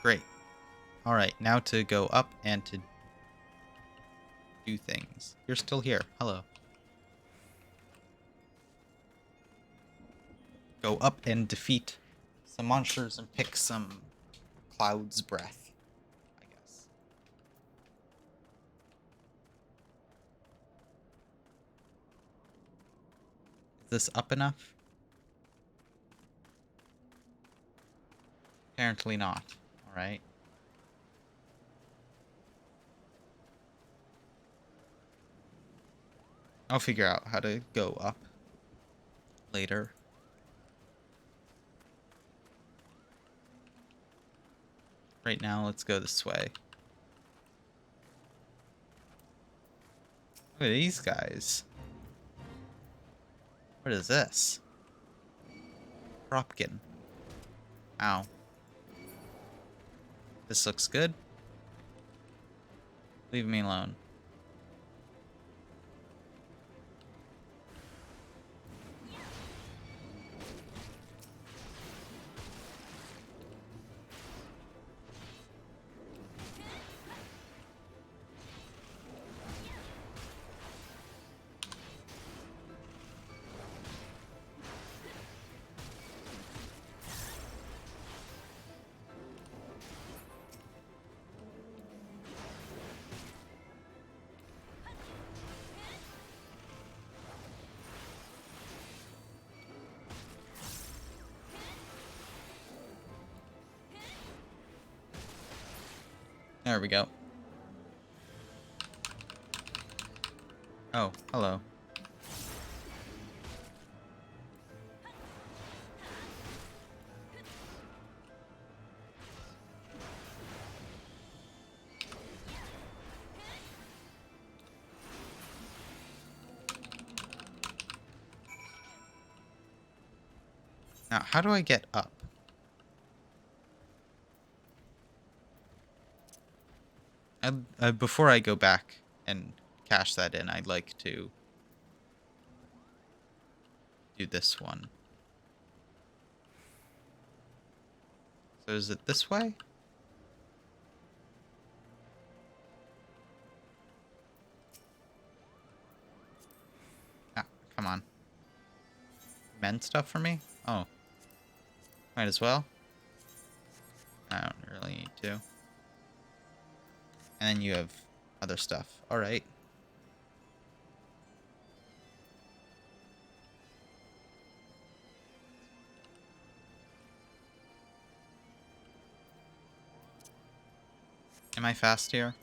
Great. Alright, now to go up and to do things. You're still here. Hello. Go up and defeat some monsters and pick some Cloud's Breath, I guess. Is this up enough? Apparently not. Alright. I'll figure out how to go up later. Right now, let's go this way. Look at these guys. What is this? Kropkin. Ow. This looks good. Leave me alone. There we go. Oh, hello. Now, how do I get up? Before I go back and cash that in, I'd like to do this one. So is it this way? Ah, come on. Men stuff for me? Oh. Might as well. I don't really need to. And then you have other stuff. Alright. Am I fast here?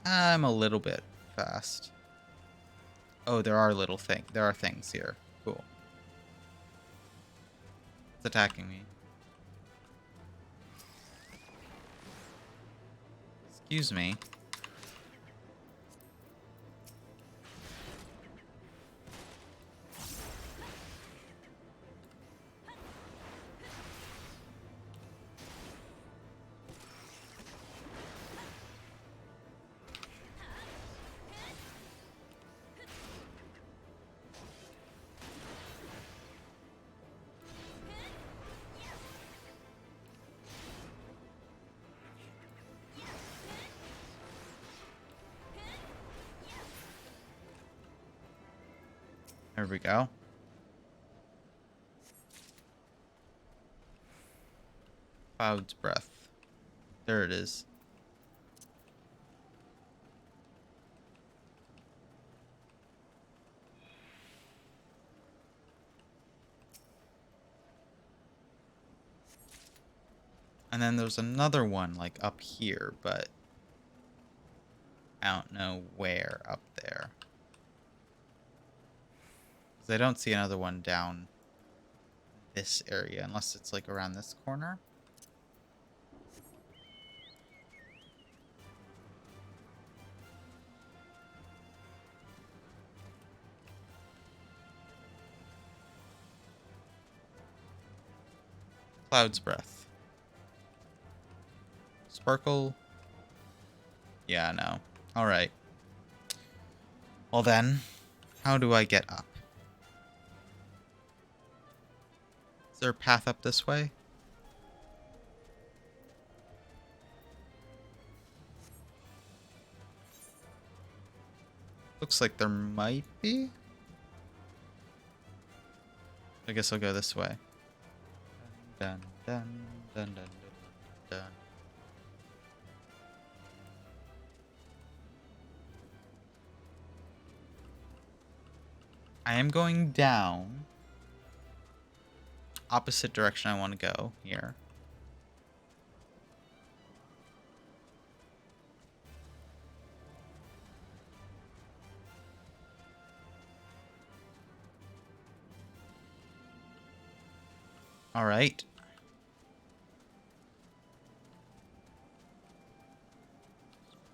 I'm a little bit fast. Oh, there are things here. Cool. It's attacking me. Excuse me. There we go. Cloud's breath. There it is. And then there's another one, like, up here, but I don't know where up there. 'Cause I don't see another one down this area, unless it's, like, around this corner. Cloud's breath. Sparkle. Yeah, no. Alright. Well then, how do I get up? Is there a path up this way? Looks like there might be. I guess I'll go this way. Dun, dun, dun, dun, dun, dun. I am going down. Opposite direction I want to go here. All right.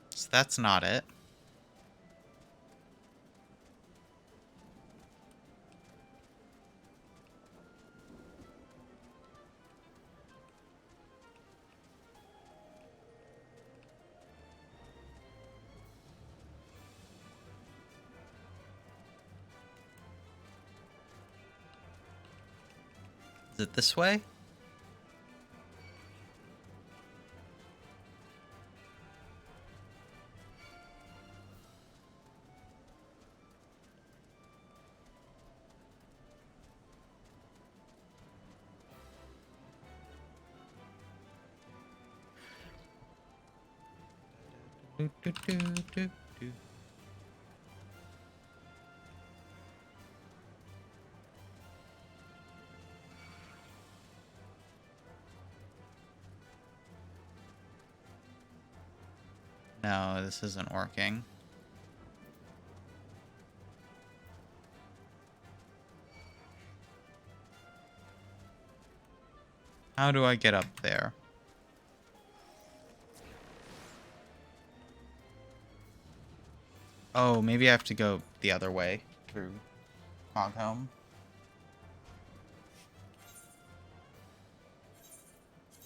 So that's not it. Is it this way? Do, do, do, do, do. No, this isn't working. How do I get up there? Oh, maybe I have to go the other way through Hogholm.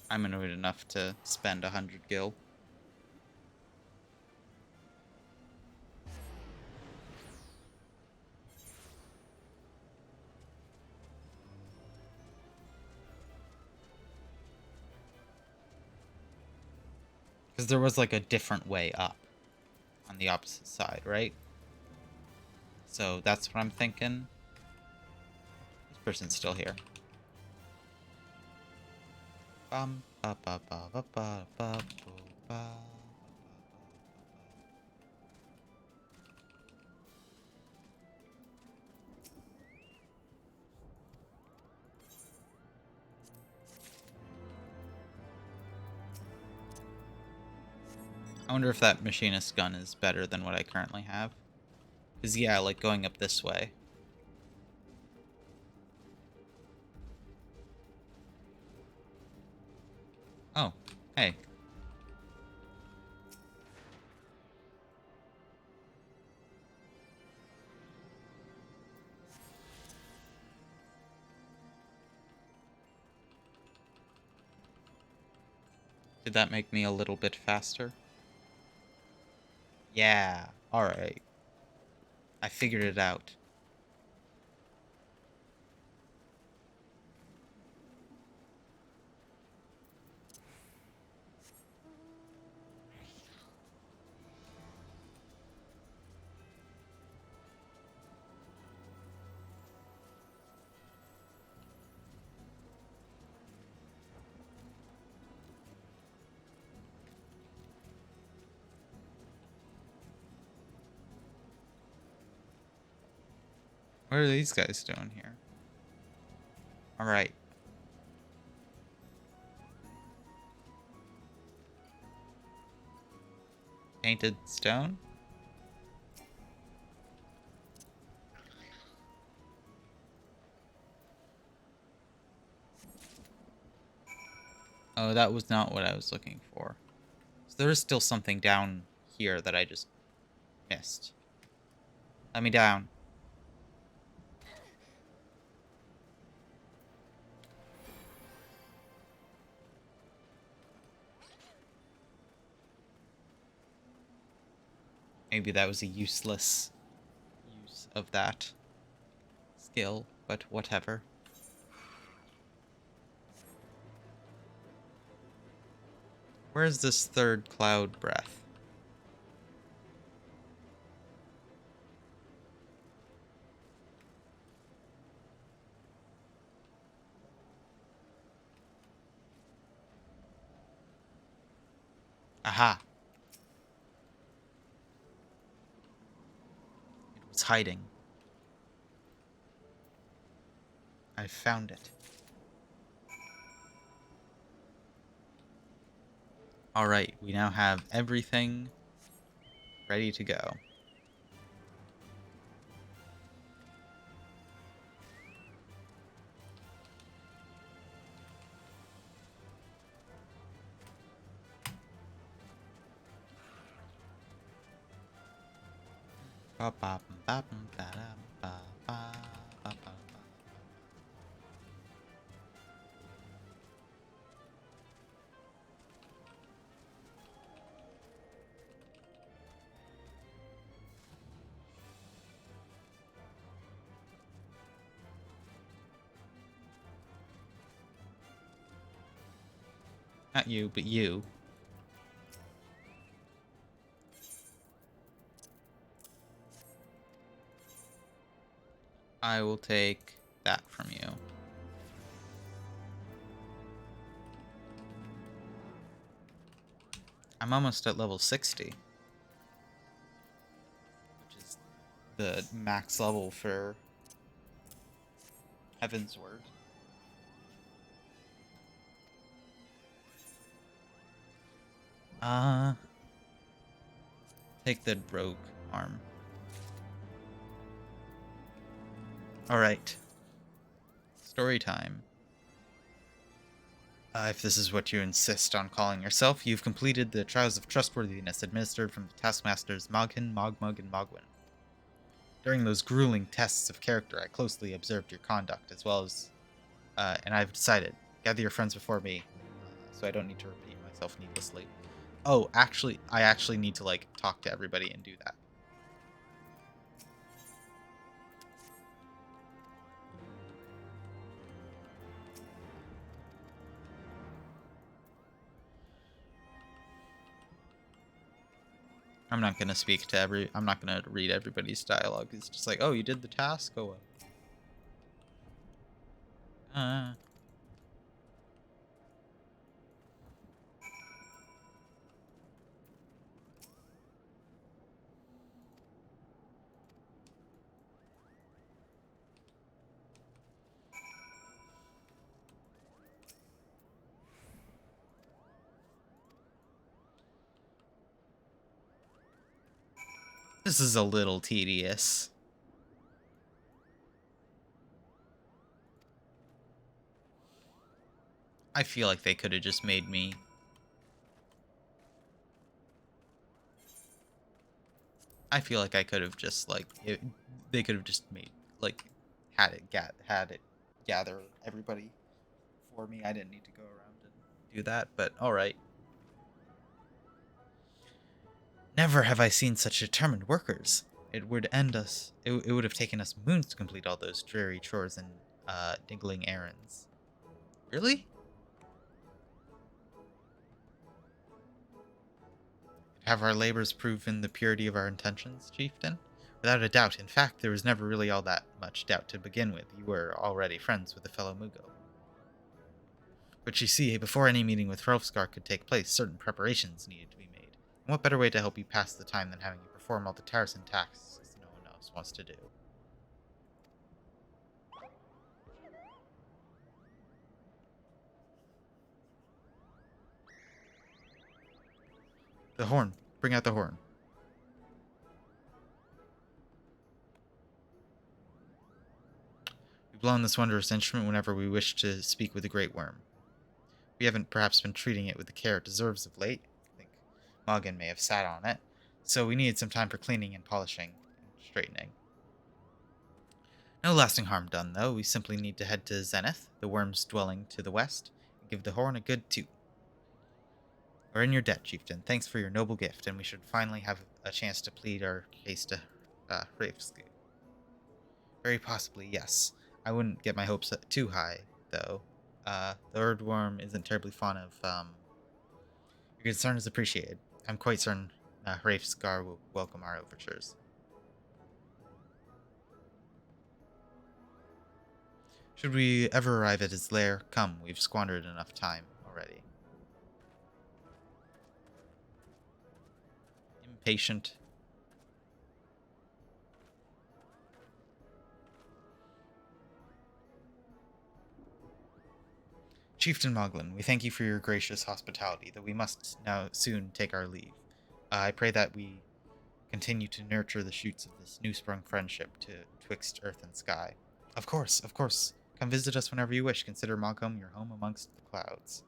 I'm annoyed enough to spend 100 gil. Because there was like a different way up on the opposite side, right? So that's what I'm thinking. This person's still here. Bum, ba, ba, ba, ba, ba, ba, ba. I wonder if that machinist gun is better than what I currently have. Because, yeah, like going up this way. Oh, hey. Did that make me a little bit faster? Yeah, alright. I figured it out. What are these guys doing here? Alright. Painted stone? Oh, that was not what I was looking for. So there is still something down here that I just missed. Let me down. Maybe that was a useless use of that skill, but whatever. Where's this third cloud breath? Aha! It was hiding. I found it. Alright, we now have everything ready to go. Not you, but you. I will take that from you. I'm almost at level 60. Which is the max level for Heaven's Word. Take the rogue arm. Alright. Story time. If this is what you insist on calling yourself, you've completed the Trials of Trustworthiness administered from the Taskmasters Moghin, Mogmug, and Mogwin. During those grueling tests of character, I closely observed your conduct, as well as... and I've decided, gather your friends before me, so I don't need to repeat myself needlessly. Oh, actually, I actually need to, like, talk to everybody and do that. I'm not gonna speak to I'm not gonna read everybody's dialogue. It's just like, oh, you did the task? Oh, well. This is a little tedious. I feel like they could have just made me... I feel like I could have just, like... they could have just made, like, had it gather everybody for me. I didn't need to go around and do that, but alright. Never have I seen such determined workers. It would end us... It would have taken us moons to complete all those dreary chores and, niggling errands. Really? Have our labors proven the purity of our intentions, chieftain? Without a doubt. In fact, there was never really all that much doubt to begin with. You were already friends with the fellow Mugo. But you see, before any meeting with Hrolfsgar could take place, certain preparations needed to be made. And what better way to help you pass the time than having you perform all the tiresome tasks no one else wants to do? The horn. Bring out the horn. We blow on this wondrous instrument whenever we wish to speak with the great worm. We haven't perhaps been treating it with the care it deserves of late. I think Mogin may have sat on it. So we needed some time for cleaning and polishing and straightening. No lasting harm done, though. We simply need to head to Zenith, the worm's dwelling to the west, and give the horn a good toot. We're in your debt, chieftain. Thanks for your noble gift, and we should finally have a chance to plead our case to FFXIV. Very possibly, yes. I wouldn't get my hopes up too high, though. The Erdworm isn't terribly fond of, Your concern is appreciated. I'm quite certain FFXIV will welcome our overtures. Should we ever arrive at his lair, come, we've squandered enough time already. Impatient. Chieftain Moglin, we thank you for your gracious hospitality, though we must now soon take our leave. I pray that we continue to nurture the shoots of this new-sprung friendship twixt earth and sky. Of course, of course. Come visit us whenever you wish. Consider Mogum your home amongst the clouds.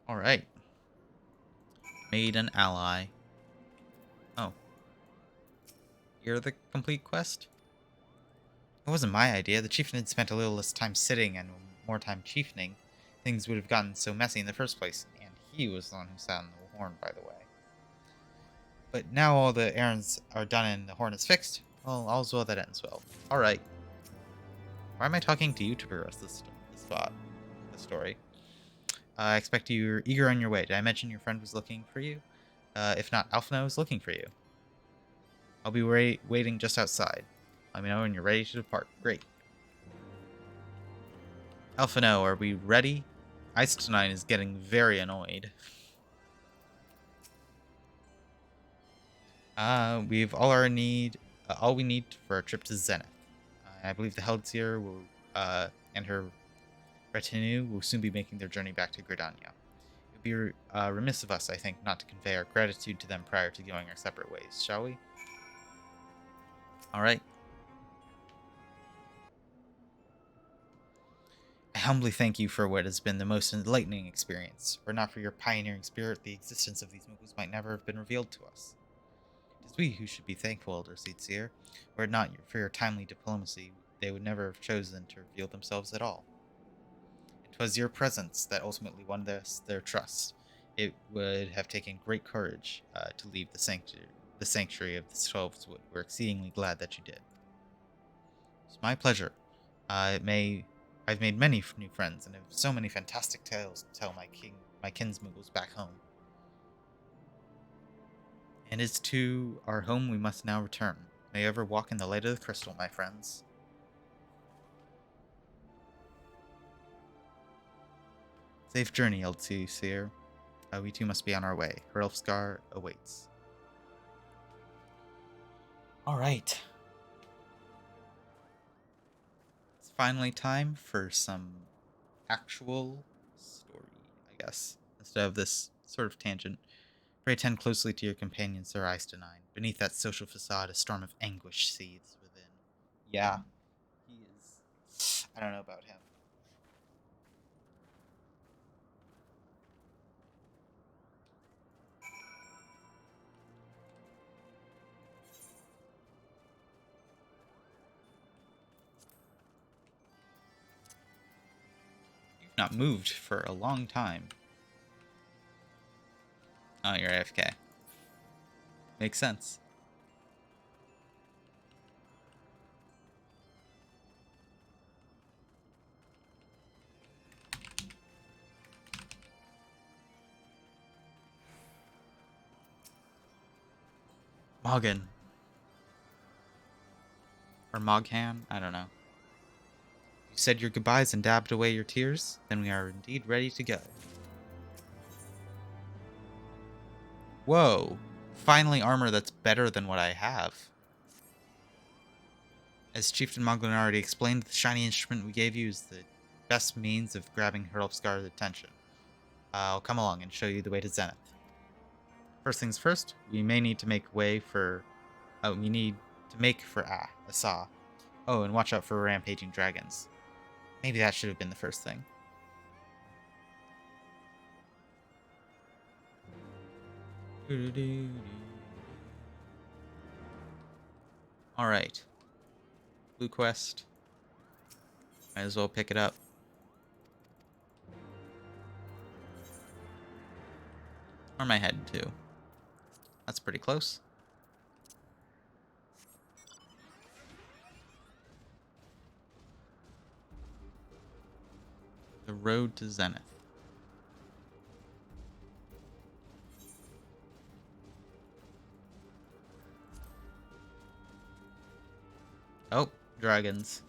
Alright. Made an ally. Oh. You're the complete quest? It wasn't my idea. The chieftain had spent a little less time sitting and more time chiefening. Things would have gotten so messy in the first place. And he was the one who sat on the horn, by the way. But now all the errands are done and the horn is fixed. Well, all's well that ends well. Alright. Why am I talking to you to progress this story? I expect you're eager on your way. Did I mention your friend was looking for you? If not, Alphino is looking for you. I'll be waiting just outside. Let me know when you're ready to depart. Great. Alphino, are we ready? Ice9 is getting very annoyed. We've all we need for our trip to Zenith. I believe the Heldseer will, and her retinue will soon be making their journey back to Gridania. It would be remiss of us, I think, not to convey our gratitude to them prior to going our separate ways, shall we? Alright. I humbly thank you for what has been the most enlightening experience. Were it not for your pioneering spirit, the existence of these Moogles might never have been revealed to us. It is we who should be thankful, Elder Seedseer. Were it not for your timely diplomacy, they would never have chosen to reveal themselves at all. It was your presence that ultimately won their trust. It would have taken great courage to leave the sanctuary of the Twelves Wood. We're exceedingly glad that you did. It's my pleasure. I've made many new friends and have so many fantastic tales to tell my kinsmoogles back home. And it's to our home we must now return. May you ever walk in the light of the crystal, my friends. Safe journey, Seer. We too must be on our way. FFXIV awaits. Alright. It's finally time for some actual story, I guess, instead of this sort of tangent. Pray attend closely to your companion, Sir Ice9. Beneath that social facade, a storm of anguish seethes within. Yeah, he is. I don't know about him. You've not moved for a long time. Oh, you're AFK. Makes sense. Mogin. Or Moghan? I don't know. You said your goodbyes and dabbed away your tears? Then we are indeed ready to go. Whoa. Finally armor that's better than what I have. As Chieftain Moglin already explained, the shiny instrument we gave you is the best means of grabbing Hurlpskar's attention. I'll come along and show you the way to Zenith. First things first, we may need to make way for... we need to make for Asa. Oh, and watch out for rampaging dragons. Maybe that should have been the first thing. Alright. Blue quest. Might as well pick it up. Where am I heading to? That's pretty close. The road to Zenith. Oh, dragons.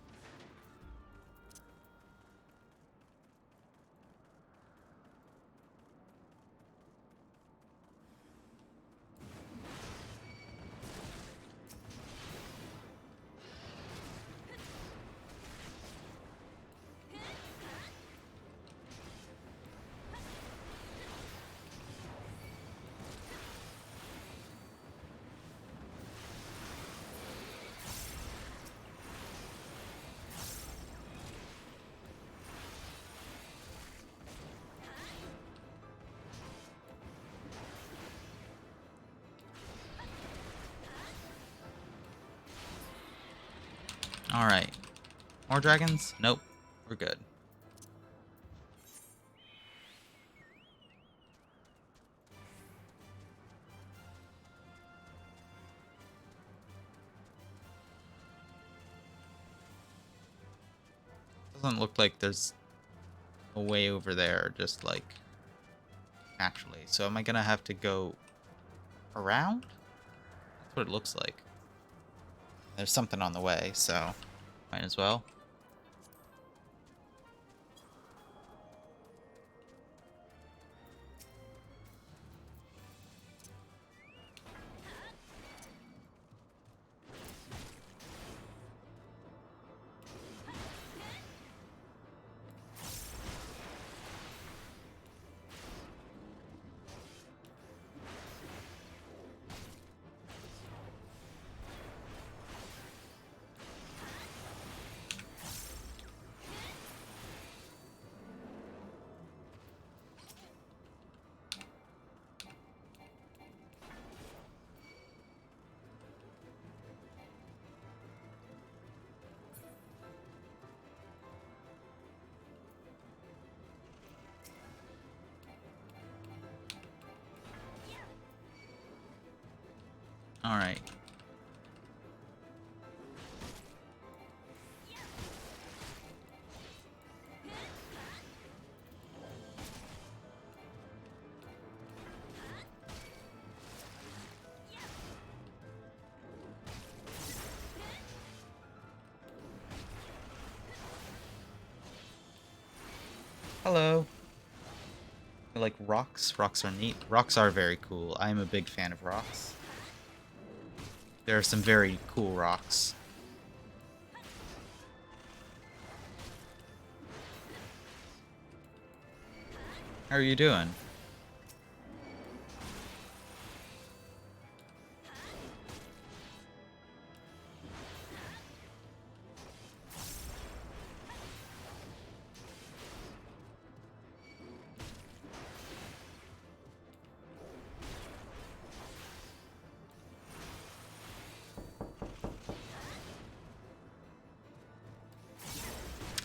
Alright. More dragons? Nope. We're good. Doesn't look like there's a way over there, just like naturally. So am I gonna have to go around? That's what it looks like. There's something on the way, so might as well. Alright. Hello. I like rocks. Rocks are neat. Rocks are very cool. I'm a big fan of rocks. There are some very cool rocks. How are you doing?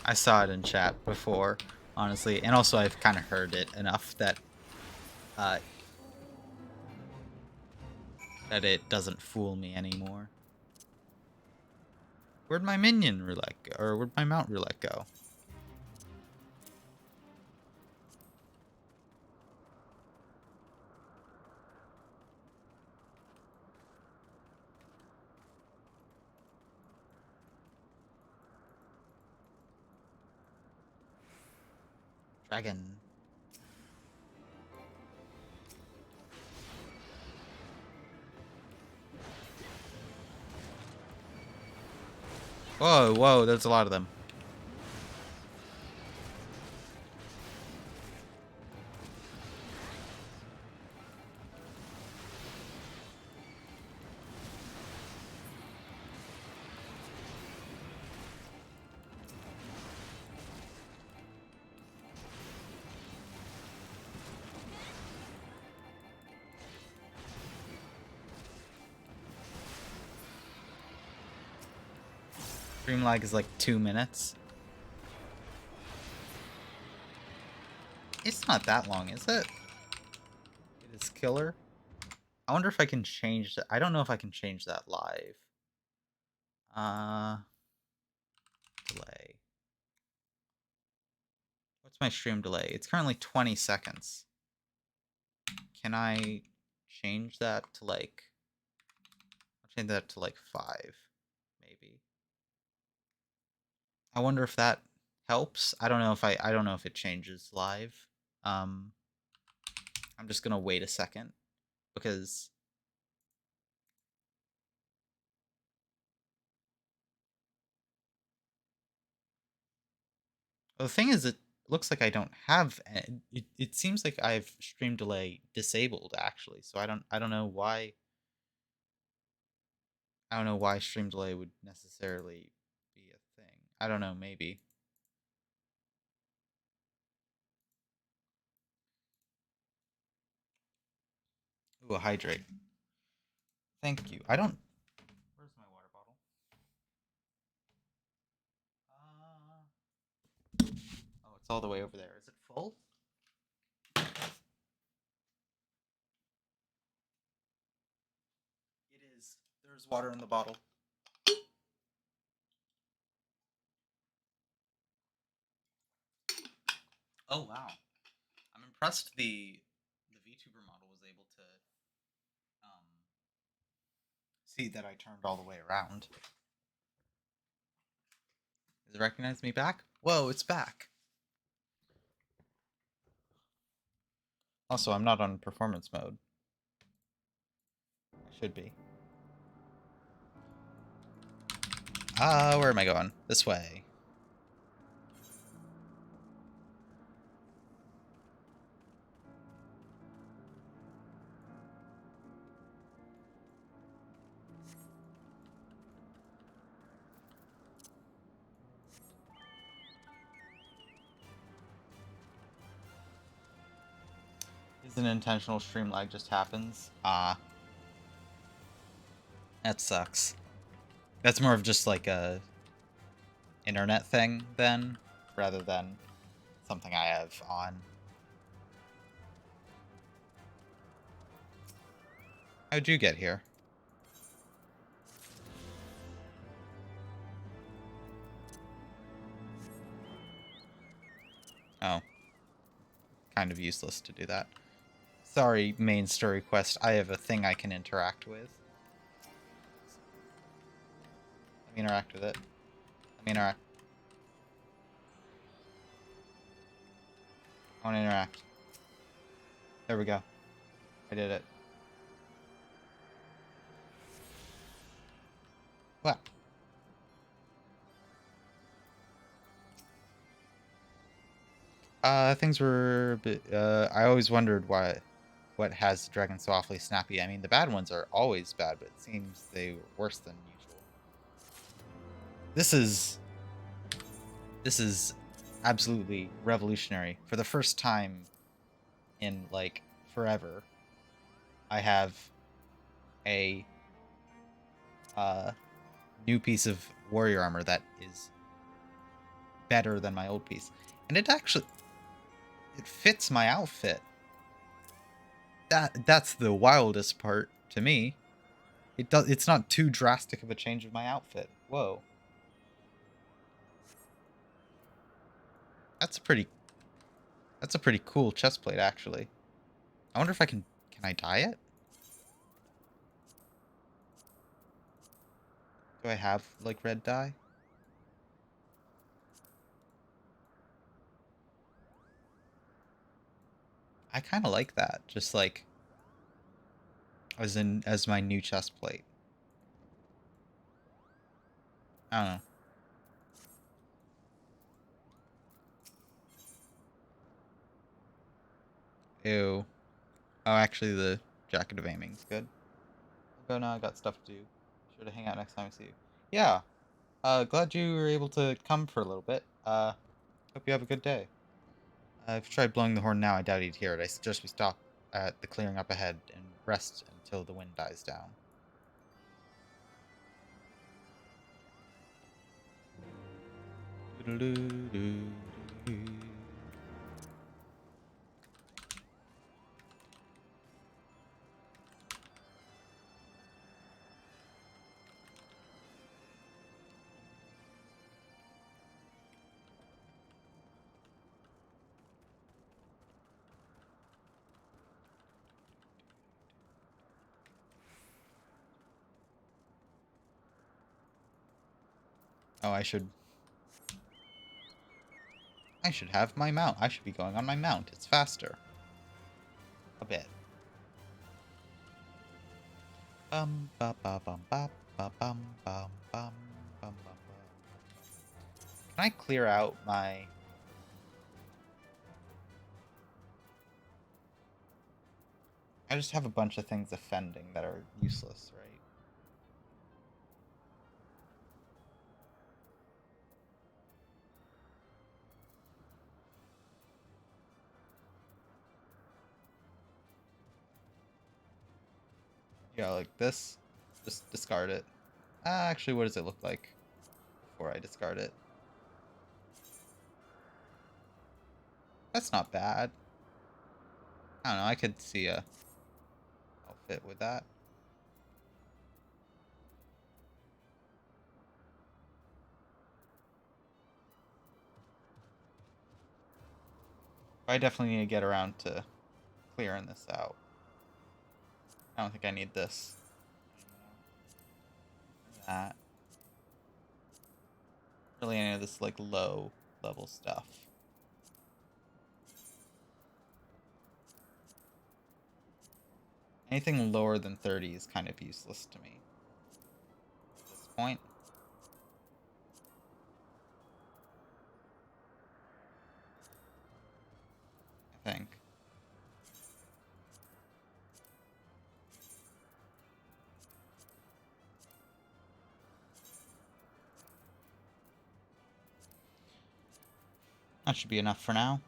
I saw it in chat before, honestly, and also I've kind of heard it enough that that it doesn't fool me anymore. Where'd my minion roulette go? Or where'd my mount roulette go? Dragon. Whoa, whoa, there's a lot of them. Stream lag is like 2 minutes. It's not that long, is it? It is killer. I wonder if I can change that. I don't know if I can change that live. Delay. What's my stream delay? It's currently 20 seconds. Can I change that to like... I'll change that to like 5, maybe. I wonder if that helps. I don't know if it changes live. I'm just gonna wait a second because well, the thing is, it looks like I don't have it seems like I have stream delay disabled actually, so I don't know why stream delay would necessarily be a thing. I don't know, maybe. Ooh, a hydrate. Thank you. I don't. Where's my water bottle? Oh, it's all the way over there. Is it full? It is. There's water in the bottle. Oh wow. I'm impressed the VTuber model was able to see that I turned all the way around. Does it recognize me back? Whoa, it's back. Also, I'm not on performance mode. I should be. Where am I going? This way. Is an intentional stream lag just happens? That sucks. That's more of just like a internet thing then, rather than something I have on. How'd you get here? Oh. Kind of useless to do that. Sorry, main story quest. I have a thing I can interact with. Let me interact with it. Let me interact. I want to interact. There we go. I did it. What? Things were a bit, I always wondered what has the dragon so awfully snappy. I mean, the bad ones are always bad, but it seems they were worse than usual. This is absolutely revolutionary. For the first time in, like, forever, I have a, new piece of warrior armor that is better than my old piece. And it fits my outfit. That's the wildest part to me. It's not too drastic of a change of my outfit. Whoa. That's a pretty cool chest plate actually. I wonder if I can I dye it? Do I have like red dye? I kind of like that. Just like as my new chest plate. I don't know. Ew. Oh, actually, the jacket of aiming's good. I'll go now. I got stuff to do. Be sure to hang out next time I see you. Yeah. Glad you were able to come for a little bit. Hope you have a good day. I've tried blowing the horn now. I doubt he'd hear it. I suggest we stop at the clearing up ahead and rest until the wind dies down. Oh, I should have my mount. I should be going on my mount. It's faster. A bit. Bum ba ba bum ba ba bum bum bum bum bum bum. Can I clear out my... I just have a bunch of things offending that are useless, right? Yeah, like this. Just discard it. Actually, what does it look like before I discard it? That's not bad. I don't know, I could see a outfit with that. I definitely need to get around to clearing this out. I don't think I need this. That. Really any of this like low level stuff. Anything lower than 30 is kind of useless to me at this point. I think. That should be enough for now.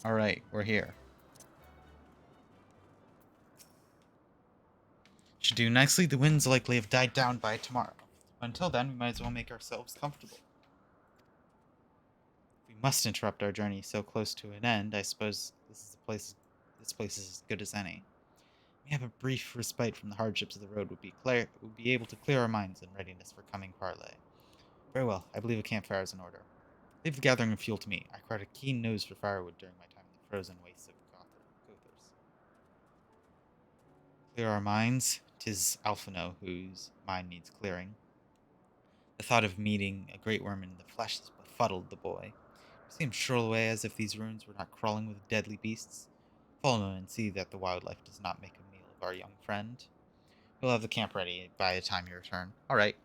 Alright, we're here. Should do nicely. The winds likely have died down by tomorrow. Until then, we might as well make ourselves comfortable. We must interrupt our journey so close to an end. I suppose this place is as good as any. We have a brief respite from the hardships of the road would be able to clear our minds in readiness for coming parley. Very well. I believe a campfire is in order. Leave the gathering of fuel to me. I acquired a keen nose for firewood during my time in the frozen wastes of Gothers. Clear our minds. 'Tis Alphino whose mind needs clearing. The thought of meeting a great worm in the flesh has befuddled the boy. He seemed stroll away as if these ruins were not crawling with deadly beasts. Follow and see that the wildlife does not make a meal of our young friend. We'll have the camp ready by the time you return. All right.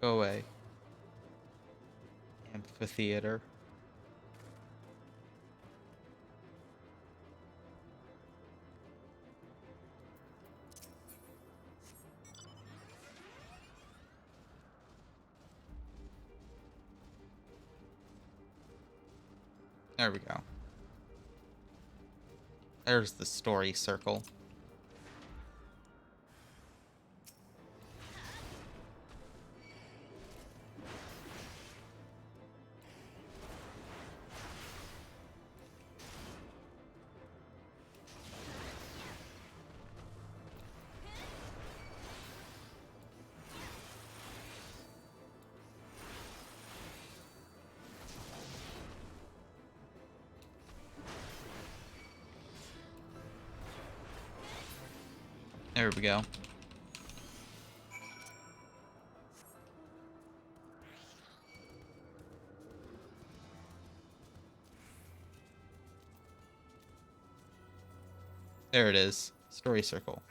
Go away. Amphitheater. There we go. There's the story circle. There we go. There it is. Story circle.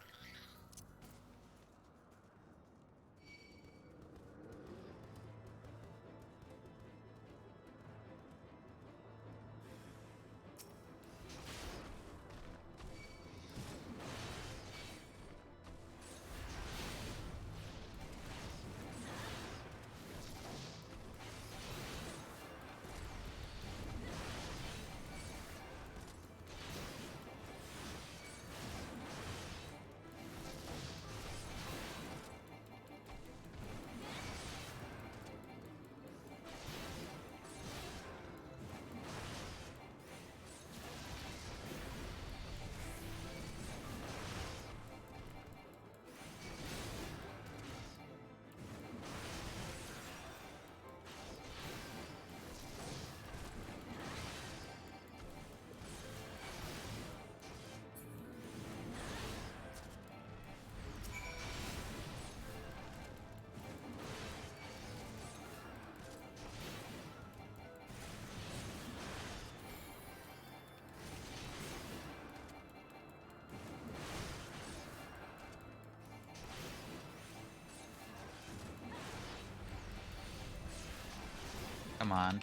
Come on.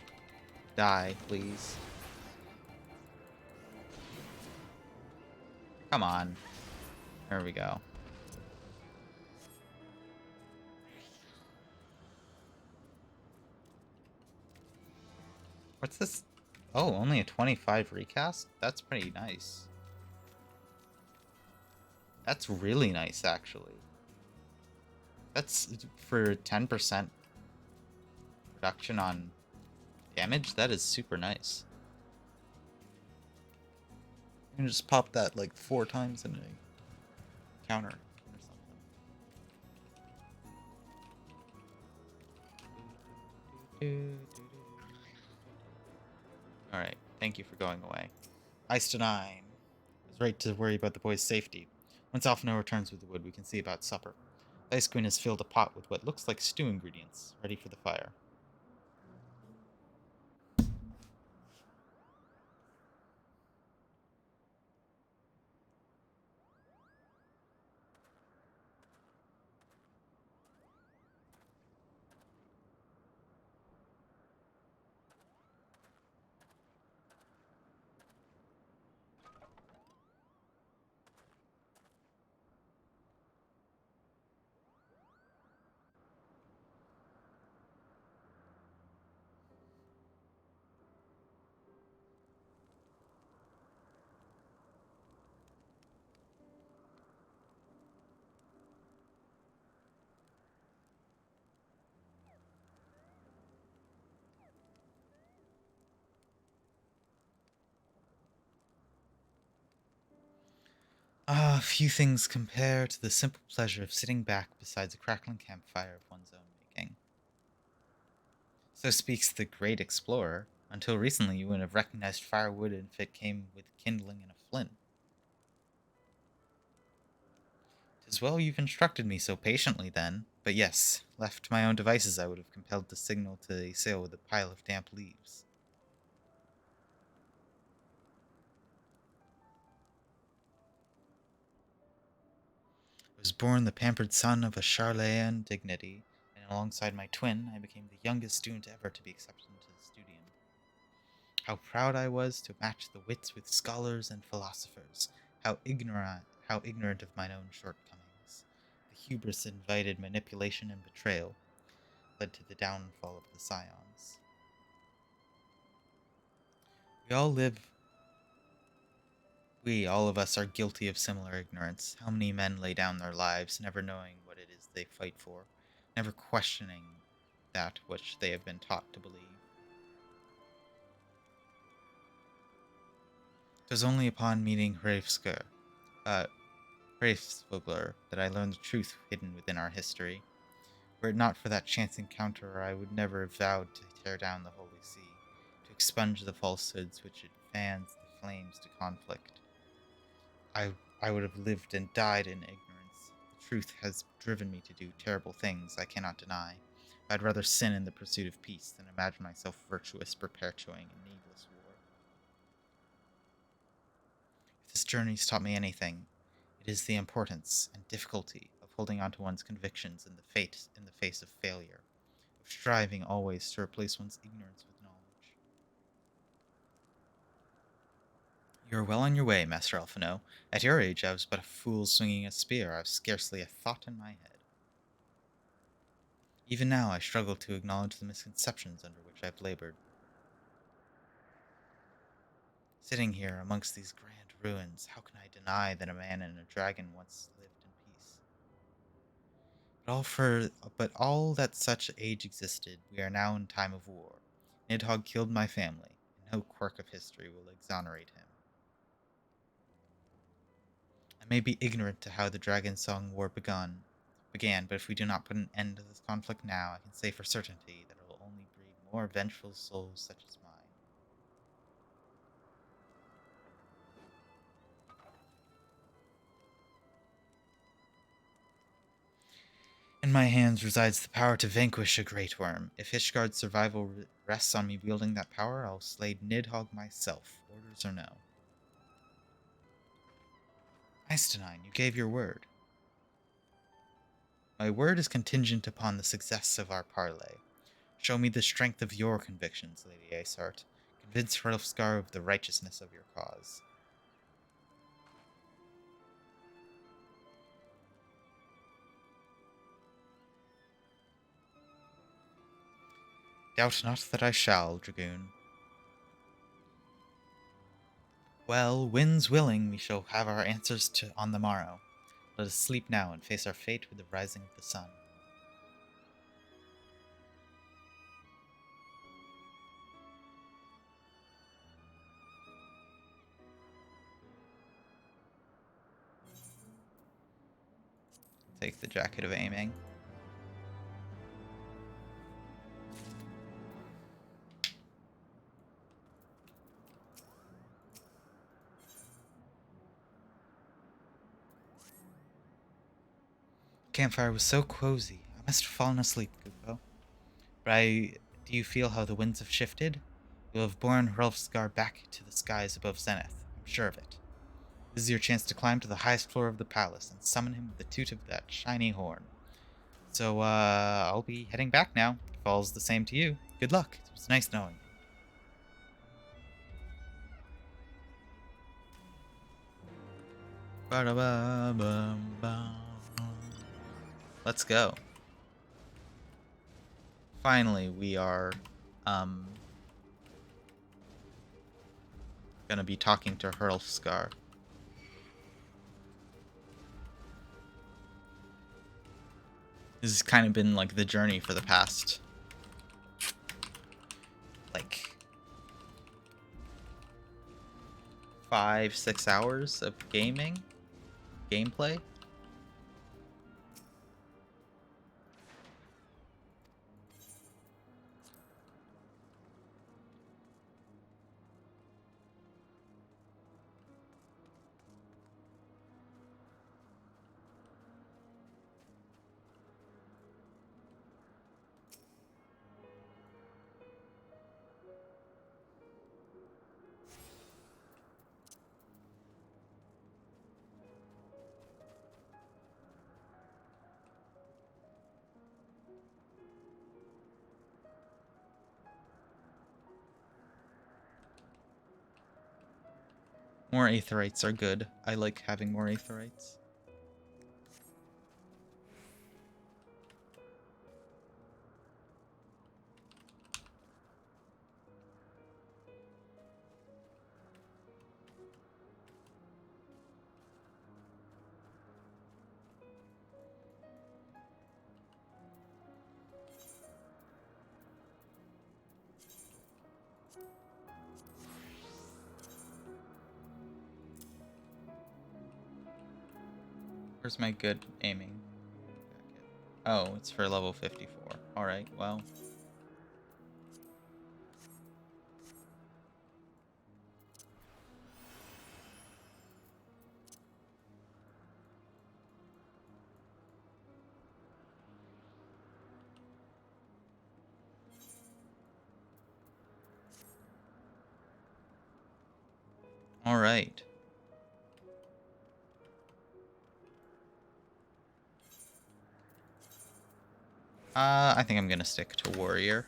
Die, please. Come on. There we go. What's this? Oh, only a 25 recast? That's pretty nice. That's really nice, actually. That's for 10% reduction on damage. That is super nice. You can just pop that like 4 times in a counter or something. Alright, thank you for going away. Ice to 9. I was right to worry about the boy's safety. Once Alphino returns with the wood, we can see about supper. The Ice Queen has filled a pot with what looks like stew ingredients, ready for the fire. Ah, few things compare to the simple pleasure of sitting back beside a crackling campfire of one's own making. So speaks the great explorer. Until recently, you wouldn't have recognized firewood if it came with kindling and a flint. 'Tis well you've instructed me so patiently, then. But yes, left to my own devices, I would have compelled the signal to a sail with a pile of damp leaves. I was born the pampered son of a Charleyan dignity, and alongside my twin, I became the youngest student ever to be accepted into the studium. How proud I was to match the wits with scholars and philosophers. How ignorant of mine own shortcomings. The hubris invited manipulation and betrayal, led to the downfall of the scions. We all live We, all of us, are guilty of similar ignorance. How many men lay down their lives, never knowing what it is they fight for, never questioning that which they have been taught to believe. It was only upon meeting Hreifsvogler, that I learned the truth hidden within our history. Were it not for that chance encounter, I would never have vowed to tear down the Holy See, to expunge the falsehoods which it fans the flames to conflict. I would have lived and died in ignorance, Truth has driven me to do terrible things I cannot deny. I'd rather sin in the pursuit of peace than imagine myself virtuous, perpetuating a needless war. If this journey's taught me anything, it is the importance and difficulty of holding on to one's convictions in the face of failure, of striving always to replace one's ignorance with knowledge. You are well on your way, Master Alphino. At your age, I was but a fool swinging a spear. I have scarcely a thought in my head. Even now, I struggle to acknowledge the misconceptions under which I've labored. Sitting here amongst these grand ruins, how can I deny that a man and a dragon once lived in peace? But all that such age existed, we are now in time of war. Nidhogg killed my family, and no quirk of history will exonerate him. I may be ignorant to how the Dragon Song War began, but if we do not put an end to this conflict now, I can say for certainty that it will only breed more vengeful souls such as mine. In my hands resides the power to vanquish a great worm. If Hishgard's survival rests on me wielding that power, I'll slay Nidhogg myself, orders or no. Eistenine, you gave your word. My word is contingent upon the success of our parley. Show me the strength of your convictions, Lady Aesart. Convince Hrolfsgar of the righteousness of your cause. Doubt not that I shall, Dragoon. Well, winds willing, we shall have our answers on the morrow. Let us sleep now and face our fate with the rising of the sun. Take the jacket of aiming. Campfire was so cozy. I must have fallen asleep, Kupo. Do you feel how the winds have shifted? You'll have borne Hrolfsgar back to the skies above Zenith. I'm sure of it. This is your chance to climb to the highest floor of the palace and summon him with the toot of that shiny horn. So, I'll be heading back now. If all's the same to you. Good luck. It was nice knowing you. Let's go. Finally, we are, gonna be talking to Hrolfsgar. This has kind of been like the journey for the past, like, 5-6 hours of gameplay. More aetherites are good. I like having more aetherites. Where's my good aiming? Oh, it's for level 54. Alright, well. sight. I think I'm gonna stick to warrior.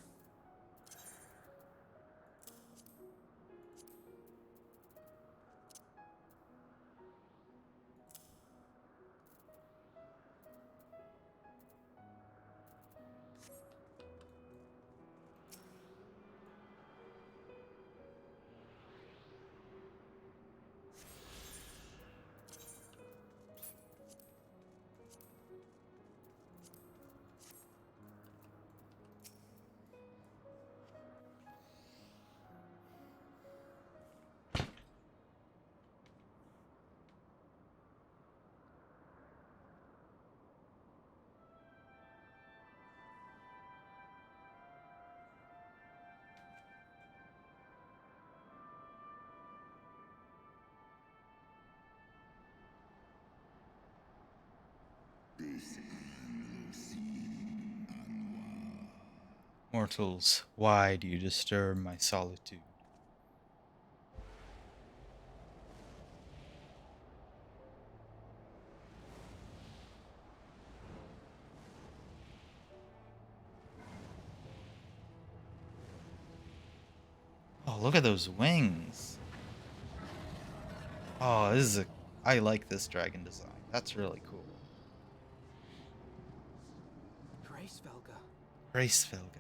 Mortals, why do you disturb my solitude? Oh, look at those wings. Oh, this is I like this dragon design. That's really cool. Gracefelger.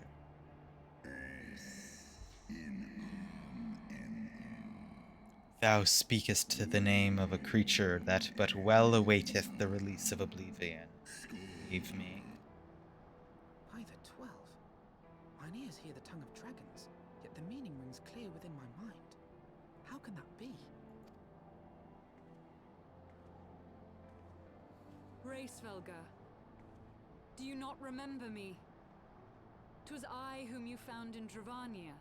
Thou speakest to the name of a creature that but well awaiteth the release of oblivion. Believe me. By the 12. Mine ears hear the tongue of dragons, yet the meaning rings clear within my mind. How can that be? Gracefelger, do you not remember me? 'Twas I whom you found in Dravania.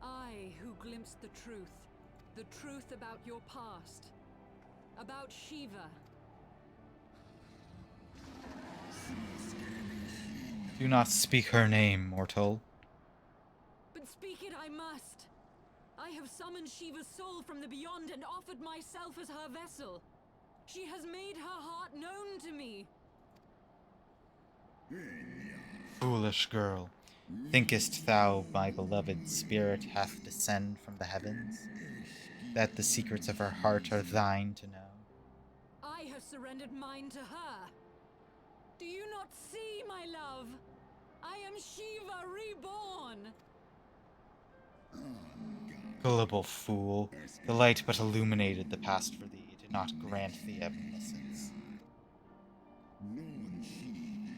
I who glimpsed the truth about your past, about Shiva. Do not speak her name, mortal. But speak it I must. I have summoned Shiva's soul from the beyond and offered myself as her vessel. She has made her heart known to me. Foolish girl, thinkest thou my beloved spirit hath descended from the heavens, that the secrets of her heart are thine to know? I have surrendered mine to her. Do you not see, my love? I am Shiva reborn. Gullible fool, the light but illuminated the past for thee, it did not grant thee evanescence.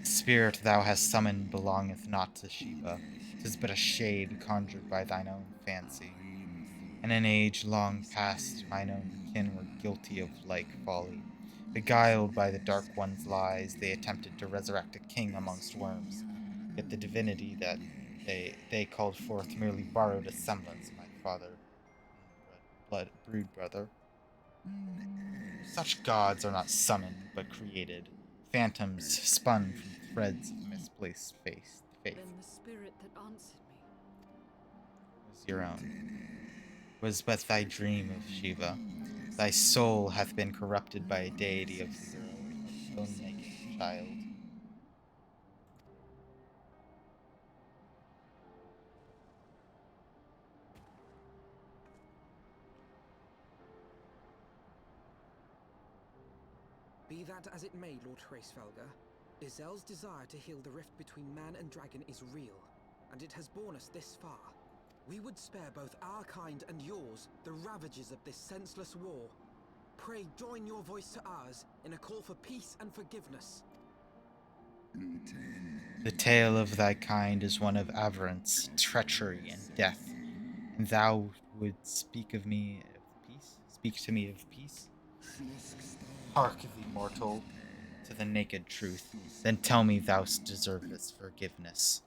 The spirit thou hast summoned belongeth not to Shiva, 'tis but a shade conjured by thine own fancy. In an age long past, mine own kin were guilty of like folly. Beguiled by the Dark One's lies, they attempted to resurrect a king amongst worms, yet the divinity that they called forth merely borrowed a semblance of my father and brood brother. Such gods are not summoned, but created, phantoms spun from threads of misplaced faith. Then the spirit that answered me Was your own. Was but thy dream of Shiva. Thy soul hath been corrupted by a deity of the own making, child. Be that as it may, Lord Hraesvelger, Izel's desire to heal the rift between man and dragon is real, and it has borne us this far. We would spare both our kind and yours the ravages of this senseless war. Pray join your voice to ours in a call for peace and forgiveness. The tale of thy kind is one of avarice, treachery, and death, and thou wouldst speak of me of peace? Speak to me of peace? Hark thee, mortal, to the naked truth, then tell me thou deservest forgiveness.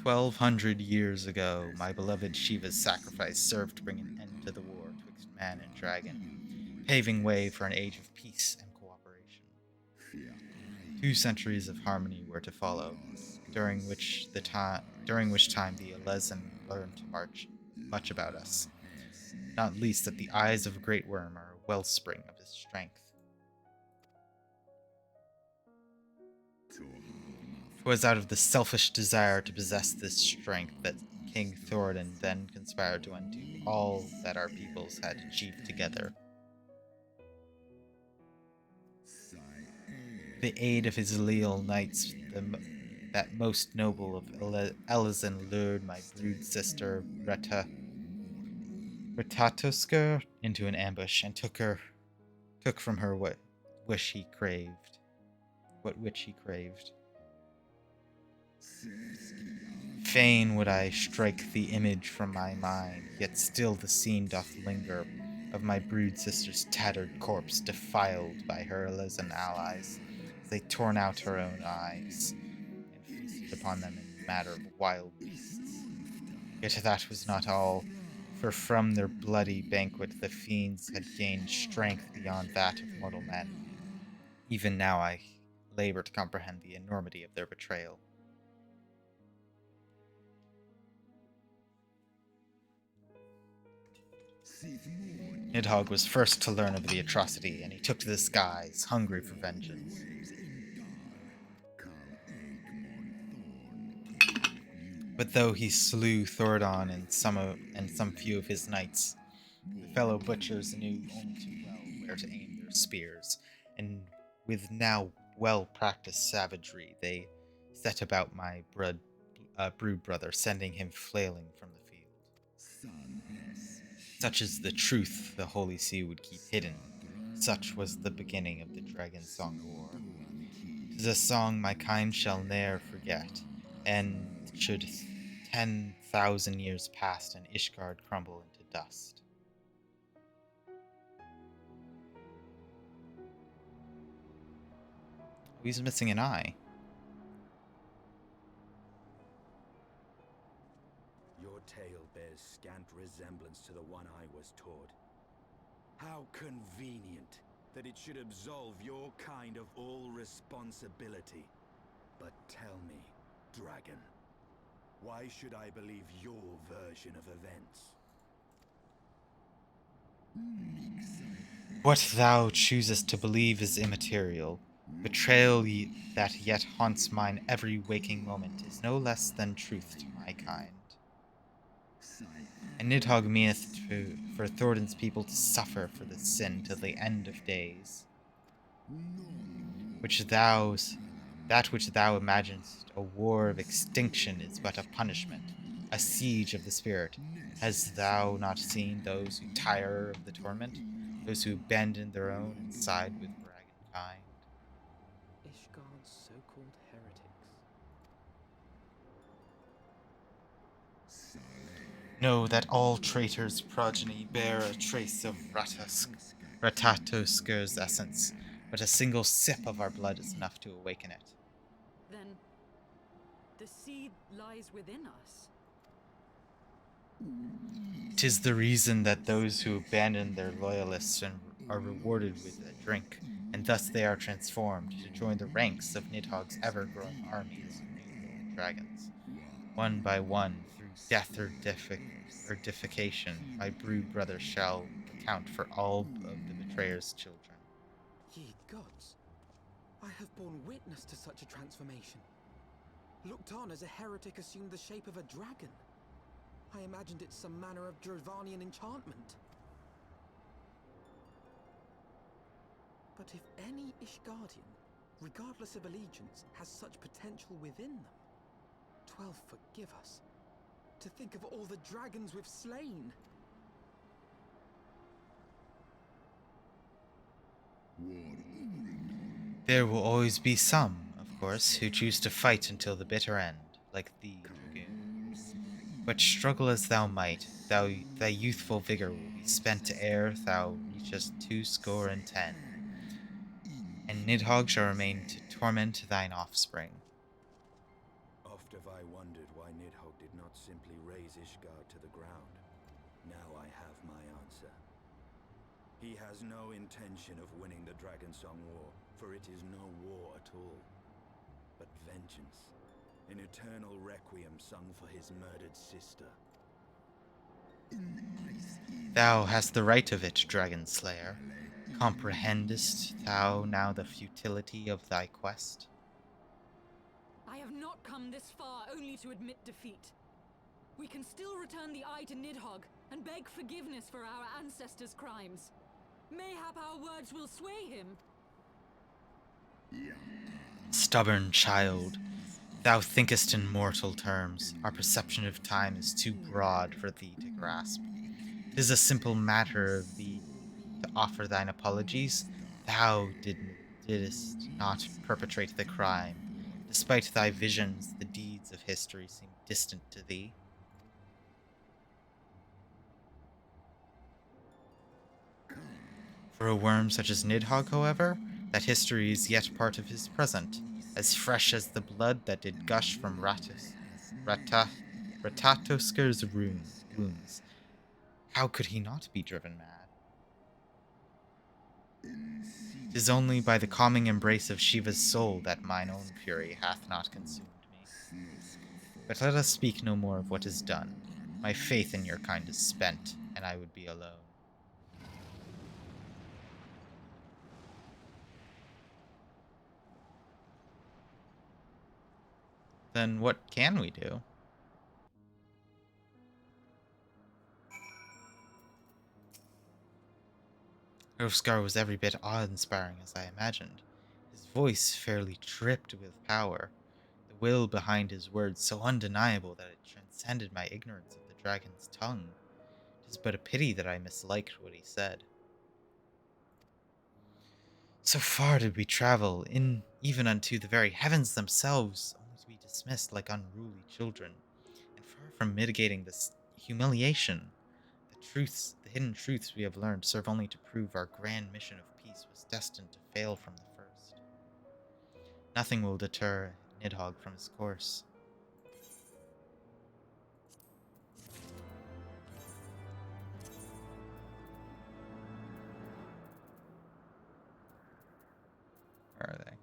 1,200 years ago, my beloved Shiva's sacrifice served to bring an end to the war twixt man and dragon, paving way for an age of peace and cooperation. 2 centuries of harmony were to follow, during which time the Elezen learned to march much about us, not least that the eyes of a great worm are a wellspring of his strength. 'Twas out of the selfish desire to possess this strength that King Thoradin then conspired to undo all that our peoples had achieved together. The aid of his leal knights, that most noble of Elezen lured my brood sister Retatosker into an ambush and took from her what which he craved. Fain would I strike the image from my mind, yet still the scene doth linger of my brood sister's tattered corpse defiled by her Elezen allies, as they torn out her own eyes and feasted upon them in the manner of wild beasts. Yet that was not all, for from their bloody banquet the fiends had gained strength beyond that of mortal men. Even now I labor to comprehend the enormity of their betrayal. Nidhogg was first to learn of the atrocity, and he took to the skies, hungry for vengeance. But though he slew Thoradon and some few of his knights, the fellow butchers knew only too well where to aim their spears, and with now well-practiced savagery they set about my brood brother, sending him flailing from the field. Such is the truth the Holy See would keep hidden. Such was the beginning of the Dragon Song War. 'Tis a song my kind shall ne'er forget, and should 10,000 years pass and Ishgard crumble into dust. Oh, he's missing an eye. Your tale bears scant resemblance to the one I was taught. How convenient that it should absolve your kind of all responsibility. But tell me, dragon, why should I believe your version of events? What thou choosest to believe is immaterial. Betrayal that yet haunts mine every waking moment is no less than truth to my kind. And Nidhogg meaneth for Thoradin's people to suffer for this sin till the end of days. That which thou imaginest a war of extinction is but a punishment, a siege of the spirit. Hast thou not seen those who tire of the torment, those who abandon their own and side with dragon kind? Ishgard's so-called heretics. Know that all traitors' progeny bear a trace of Ratatosker's essence, but a single sip of our blood is enough to awaken it. Then the seed lies within us. 'Tis the reason that those who abandon their loyalists are rewarded with a drink, and thus they are transformed to join the ranks of Nidhogg's ever-growing armies of new dragons. One by one, through death or defecation, my brood brother shall account for all of the betrayer's children. Ye gods, I have borne witness to such a transformation. Looked on as a heretic assumed the shape of a dragon. I imagined it some manner of Dravanian enchantment. But if any Ishgardian, regardless of allegiance, has such potential within them, 12 forgive us. To think of all the dragons we've slain! There will always be some, of course, who choose to fight until the bitter end, like thee, Dragoon. But struggle as thou might, thy youthful vigor will be spent ere thou reachest 70, and Nidhogg shall remain to torment thine offspring. Oft have I wondered why Nidhogg did not simply raze Ishgard to the ground. Now I have my answer. He has no intention of winning the Dragon Song War, For it is no war at all, but vengeance. An eternal requiem sung for his murdered sister. Thou hast the right of it, Dragon Slayer. Comprehendest thou now the futility of thy quest? I have not come this far only to admit defeat. We can still return the eye to Nidhogg and beg forgiveness for our ancestors' crimes. Mayhap our words will sway him. Stubborn child, thou thinkest in mortal terms. Our perception of time is too broad for thee to grasp. 'Tis a simple matter of thee to offer thine apologies. Thou didst not perpetrate the crime. Despite thy visions, the deeds of history seem distant to thee. For a worm such as Nidhogg, however, that history is yet part of his present, as fresh as the blood that did gush from Ratatosker's wounds. How could he not be driven mad? 'Tis only by the calming embrace of Shiva's soul that mine own fury hath not consumed me. But let us speak no more of what is done. My faith in your kind is spent, and I would be alone. Then what can we do? Hrothgar was every bit awe-inspiring as I imagined. His voice fairly dripped with power, the will behind his words so undeniable that it transcended my ignorance of the dragon's tongue. 'Tis but a pity that I misliked what he said. So far did we travel, in even unto the very heavens themselves, only to be dismissed like unruly children, and far from mitigating this humiliation. The hidden truths we have learned serve only to prove our grand mission of peace was destined to fail from the first. Nothing will deter Nidhogg from his course. Where are they?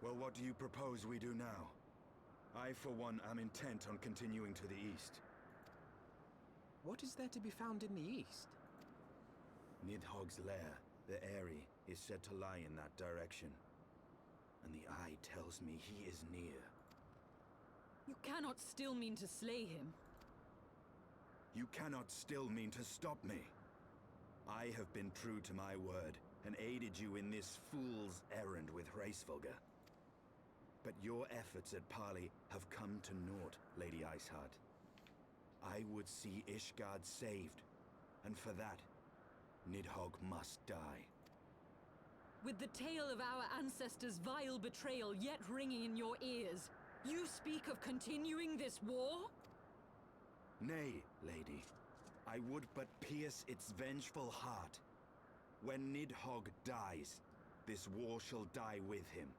Well, what do you propose we do now? I, for one, am intent on continuing to the east. What is there to be found in the east? Nidhogg's lair, the Eyrie, is said to lie in that direction. And the eye tells me he is near. You cannot still mean to slay him. You cannot still mean to stop me. I have been true to my word, and aided you in this fool's errand with Hraesvelgr. But your efforts at parley have come to naught, Lady Iceheart. I would see Ishgard saved, and for that, Nidhogg must die. With the tale of our ancestors' vile betrayal yet ringing in your ears, you speak of continuing this war? Nay, lady. I would but pierce its vengeful heart. When Nidhogg dies, this war shall die with him.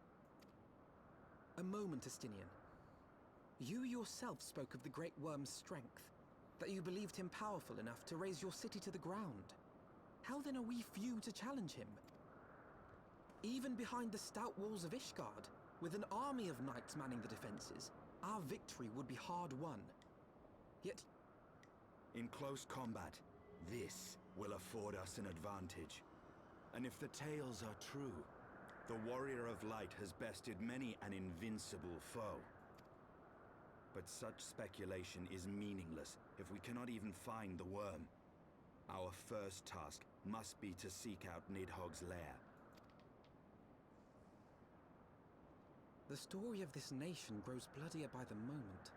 A moment, Estinian. You yourself spoke of the Great Worm's strength, that you believed him powerful enough to raise your city to the ground. How then are we few to challenge him? Even behind the stout walls of Ishgard, with an army of knights manning the defenses, our victory would be hard won. Yet, in close combat, this will afford us an advantage. And if the tales are true, the Warrior of Light has bested many an invincible foe. But such speculation is meaningless if we cannot even find the worm. Our first task must be to seek out Nidhogg's lair. the story of this nation grows bloodier by the moment.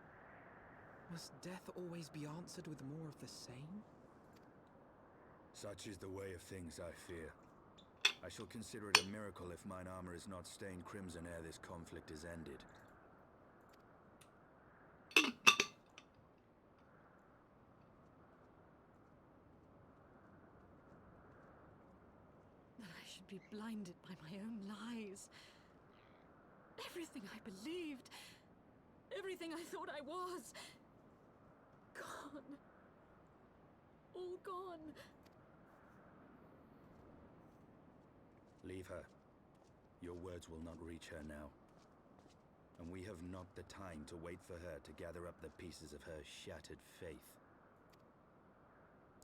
Must death always be answered with more of the same? Such is the way of things, I fear. I shall consider it a miracle if mine armor is not stained crimson ere this conflict is ended. I'd be blinded by my own lies. Everything I believed, everything I thought I was, gone. All gone. Leave her. Your words will not reach her now. And we have not the time to wait for her to gather up the pieces of her shattered faith.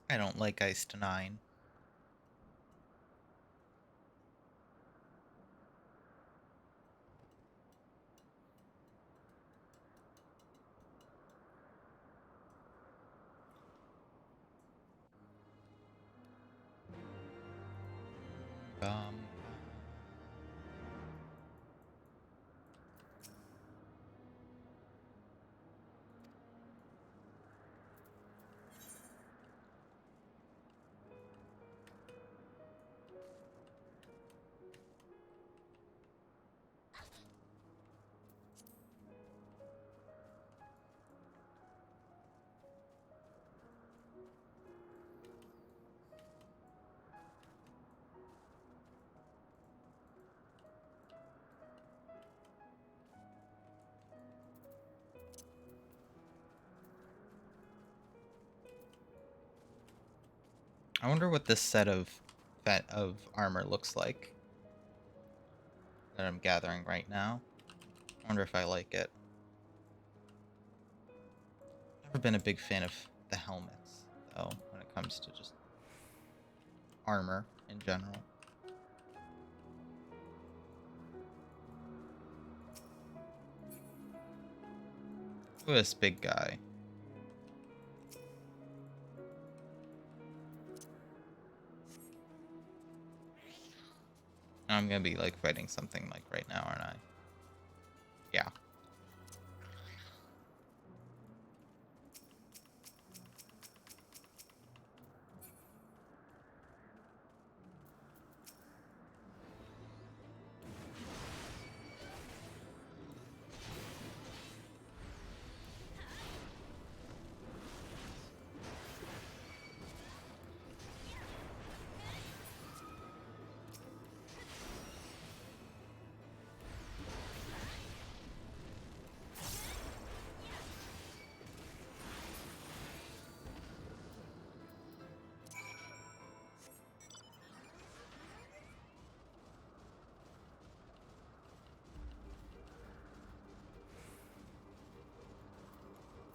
I don't like Ice to 9. Um, I wonder what this set of armor looks like that I'm gathering right now. I wonder if I like it. Never been a big fan of the helmets, though, when it comes to just armor in general. Look at this big guy. I'm gonna be like fighting something like right now, aren't I? Yeah.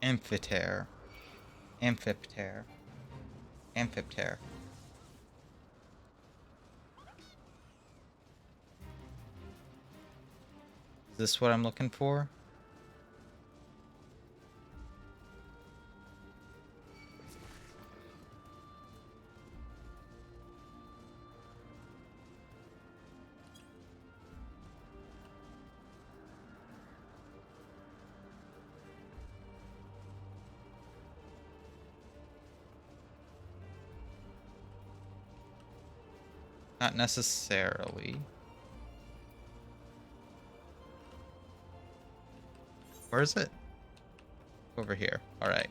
Amphipter. Amphipter. Amphipter. Is this what I'm looking for? Not necessarily. Where is it? Over here. All right.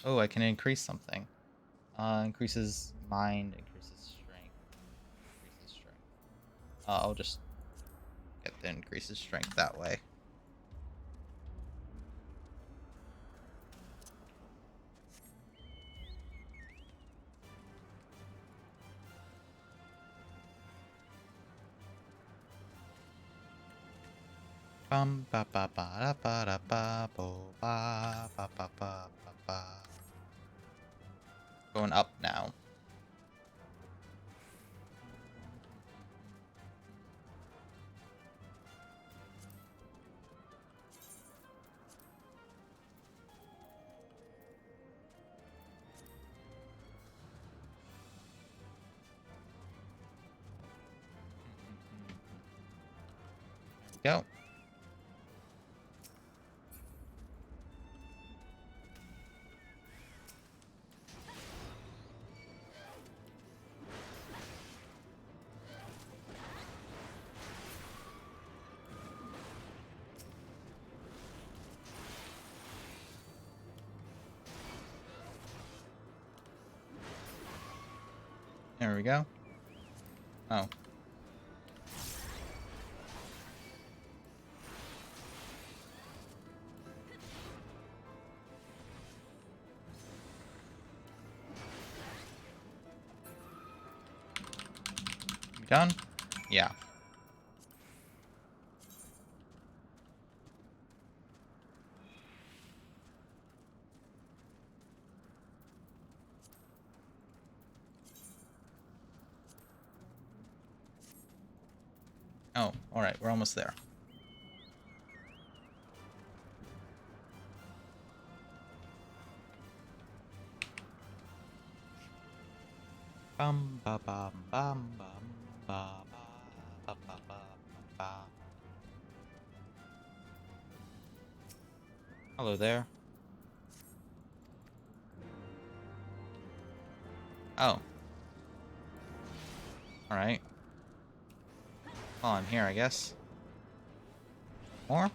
Oh, I can increase something. Increases mind, increases strength, increases strength. I'll just get the increases strength that way. Bum ba ba ba da ba da ba bo ba ba ba ba ba ba. Going up now. Go. There we go. Oh. We done? Yeah. Oh, alright, we're almost there. Bum ba bum bum bum ba ba ba ba ba ba. Hello there. Oh. Alright. Well, I'm here, I guess. More?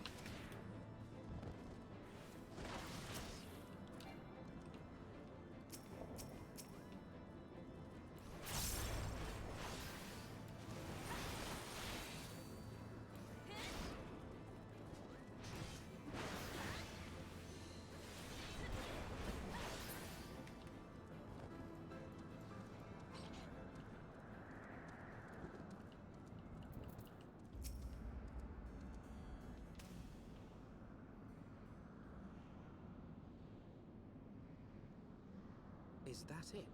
Is that it?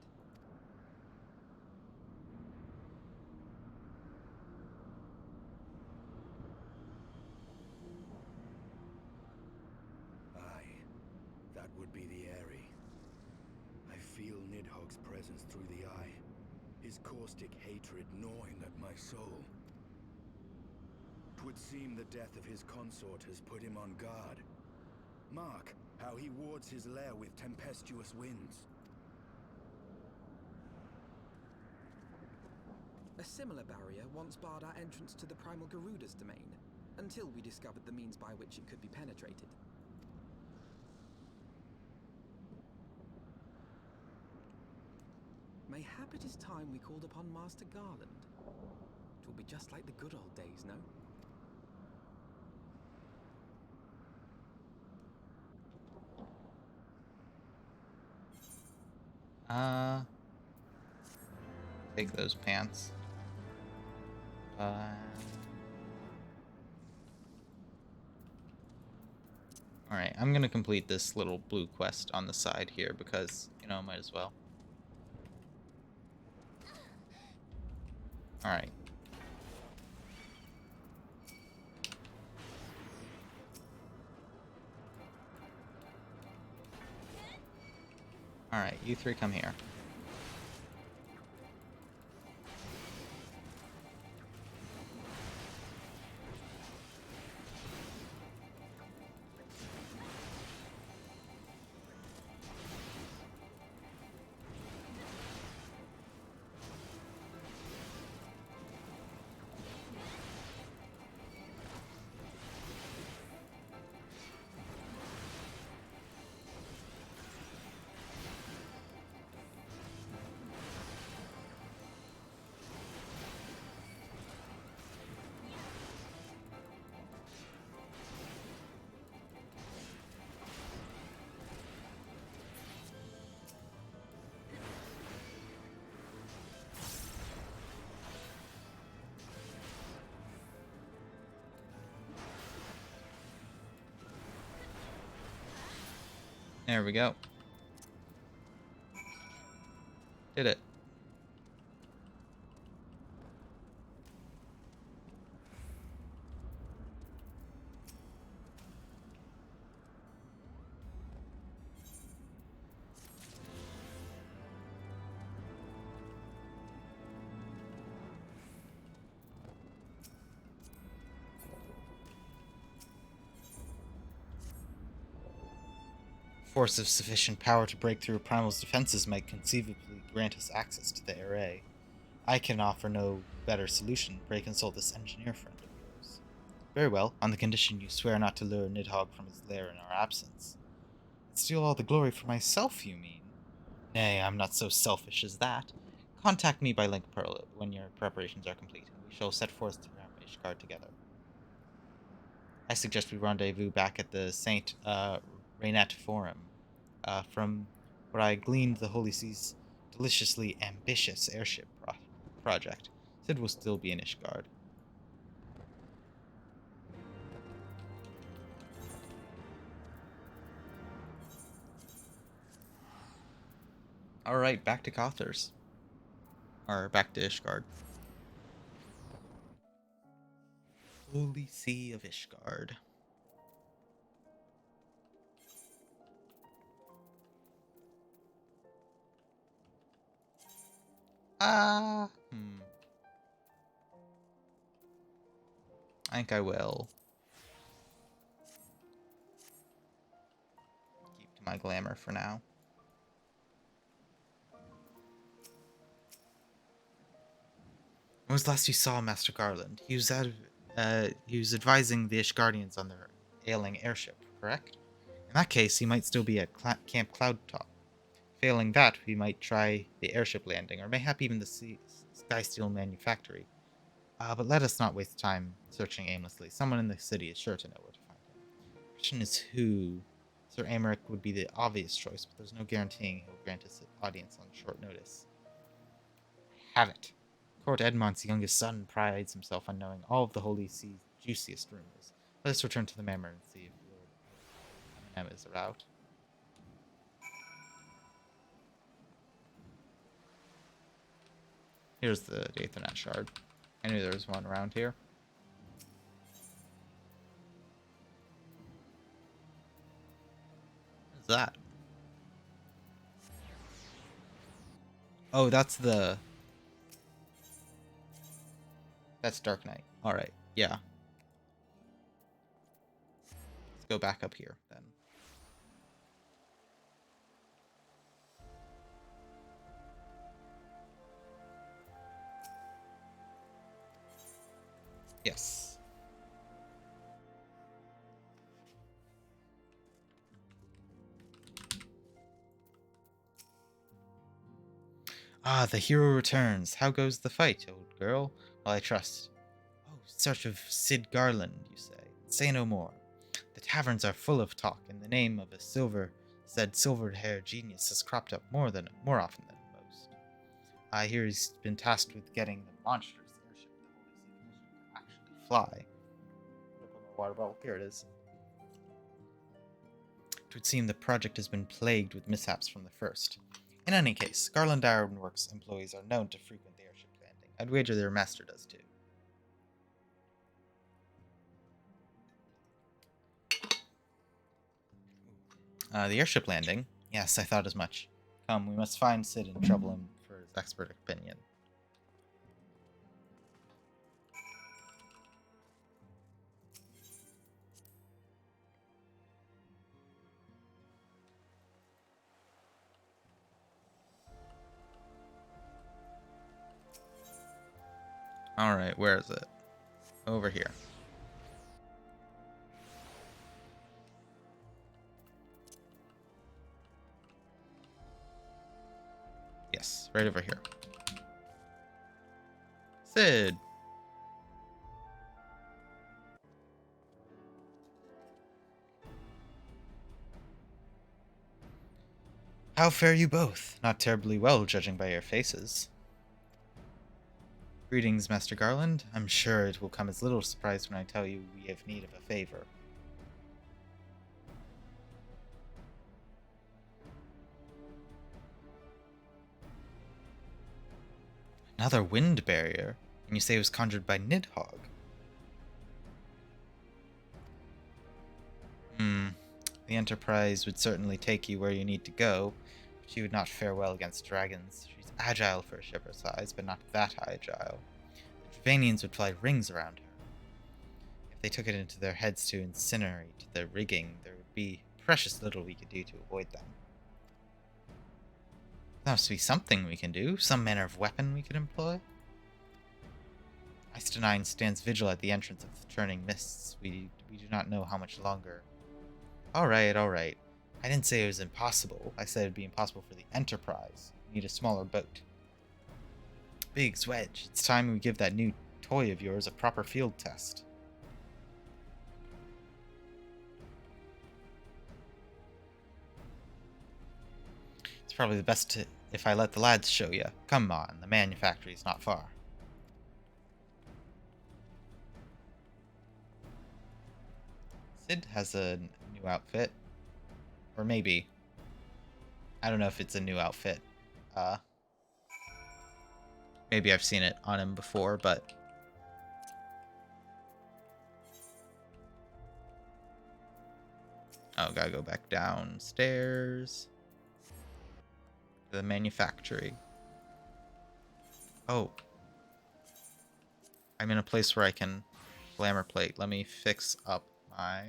Aye, that would be the Airy. I feel Nidhogg's presence through the eye, his caustic hatred gnawing at my soul. 'Twould seem the death of his consort has put him on guard. Mark how he wards his lair with tempestuous winds. A similar barrier once barred our entrance to the primal Garuda's domain, until we discovered the means by which it could be penetrated. Mayhap it is time we called upon Master Garland. It will be just like the good old days, no? Take those pants. Alright, I'm gonna complete this little blue quest on the side here because, you know, might as well. Alright. Alright, you three come here. There we go. Did it. Force of sufficient power to break through Primal's defenses might conceivably grant us access to the array. I can offer no better solution. Pray consult this engineer friend of yours. Very well, on the condition you swear not to lure Nidhogg from his lair in our absence. Steal all the glory for myself, you mean? Nay, I'm not so selfish as that. Contact me by link pearl when your preparations are complete, and we shall set forth to Ishgard together. I suggest we rendezvous back at the Saint Rainet Forum. From where I gleaned the Holy Sea's deliciously ambitious airship project. Sid will still be in Ishgard. Alright, back to Cothers. Or back to Ishgard. Holy Sea of Ishgard. I think I will keep to my glamour for now. When was the last you saw Master Garland? He was advising the Ishgardians on their ailing airship, correct? In that case, he might still be at Camp Cloudtop. Failing that, we might try the airship landing, or mayhap even the Skysteel manufactory. But let us not waste time searching aimlessly. Someone in the city is sure to know where to find him. The question is who. Sir Amaric would be the obvious choice, but there's no guaranteeing he'll grant us an audience on short notice. Have it. Court Edmont's youngest son prides himself on knowing all of the Holy Sea's juiciest rumors. Let us return to the manor and see if Lord Eminem is about. Here's the Aethernet shard. I knew there was one around here. What is that? Oh, that's Dark Knight. Alright, yeah. Let's go back up here, then. Yes. Ah, the hero returns. How goes the fight, old girl? Well, I trust. Oh, search of Sid Garland, you say. Say no more. The taverns are full of talk, and the name of a silver-haired genius has cropped up more often than most. I hear he's been tasked with getting the monstrous airship the Holy See Commission to actually fly. Water bottle. Here it is. It would seem the project has been plagued with mishaps from the first. In any case, Garland Ironworks employees are known to frequent the airship landing. I'd wager their master does too. The airship landing? Yes, I thought as much. Come, we must find Sid and trouble him for his expert opinion. Alright, where is it? Over here. Yes, right over here. Sid! How fare you both? Not terribly well, judging by your faces. Greetings, Master Garland. I'm sure it will come as little surprise when I tell you we have need of a favor. Another wind barrier? And you say it was conjured by Nidhogg? The Enterprise would certainly take you where you need to go, but she would not fare well against dragons. She's agile for a ship her size, but not that agile. The Dravanians would fly rings around her. If they took it into their heads to incinerate the rigging, there would be precious little we could do to avoid them. There must be something we can do, some manner of weapon we could employ. Ice-9 stands vigil at the entrance of the churning mists. We do not know how much longer. Alright. I didn't say it was impossible. I said it'd be impossible for the Enterprise. We need a smaller boat. Biggs, Wedge, it's time we give that new toy of yours a proper field test. It's probably the best if I let the lads show you. Come on, the manufactory's not far. Sid has a new outfit. Or maybe. I don't know if it's a new outfit. Maybe I've seen it on him before, but... Oh, gotta go back downstairs. To the manufactory. Oh. I'm in a place where I can glamour plate. Let me fix up my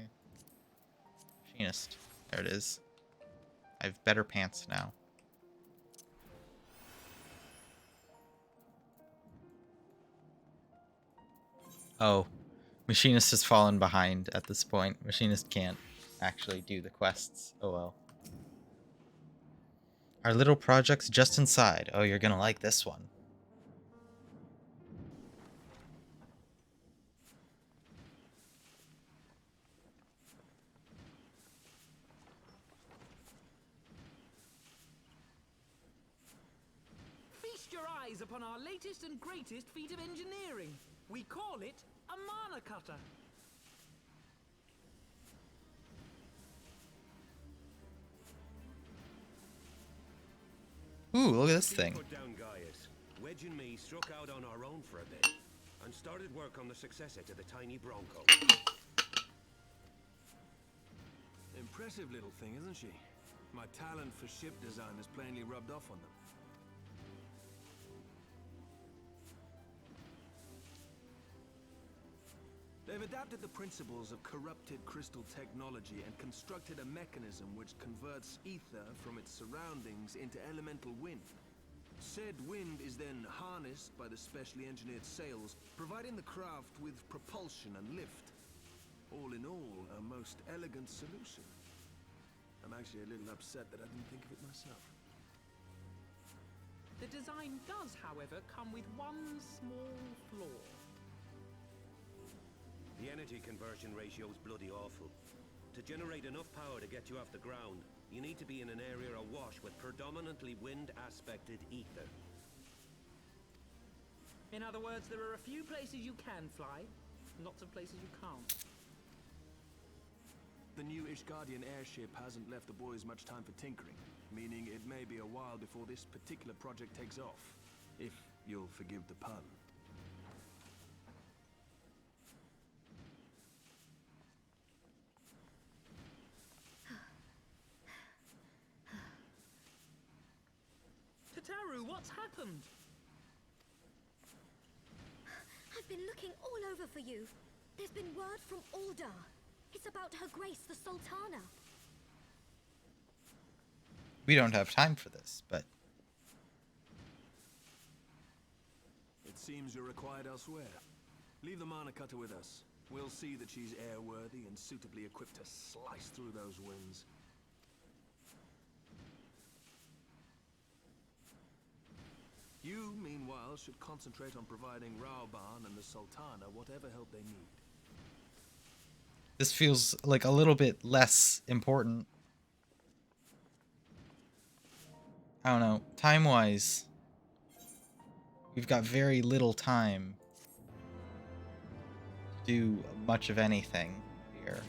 machinist. There it is. I have better pants now. Oh. Machinist has fallen behind at this point. Machinist can't actually do the quests. Oh well. Our little project's just inside. Oh, you're gonna like this one. Feast your eyes upon our latest and greatest feat of engineering. We call it a mana cutter. Ooh, look at this thing. Put down Gaius. Wedge and me struck out on our own for a bit and started work on the successor to the tiny Bronco. Impressive little thing, isn't she? My talent for ship design has plainly rubbed off on them. They've adapted the principles of corrupted crystal technology and constructed a mechanism which converts ether from its surroundings into elemental wind. Said wind is then harnessed by the specially engineered sails, providing the craft with propulsion and lift. All in all, a most elegant solution. I'm actually a little upset that I didn't think of it myself. The design does, however, come with one small flaw. The energy conversion ratio is bloody awful. To generate enough power to get you off the ground, you need to be in an area awash with predominantly wind-aspected ether. In other words, there are a few places you can fly, lots of places you can't. The new Ishgardian airship hasn't left the boys much time for tinkering, meaning it may be a while before this particular project takes off, if you'll forgive the pun. Tataru, what's happened? I've been looking all over for you. There's been word from Aldar. It's about Her Grace the Sultana. We don't have time for this, but... It seems you're required elsewhere. Leave the mana cutter with us. We'll see that she's airworthy and suitably equipped to slice through those winds. You, meanwhile, should concentrate on providing Raoban and the Sultana whatever help they need. This feels like a little bit less important. I don't know. Time-wise, we've got very little time to do much of anything here.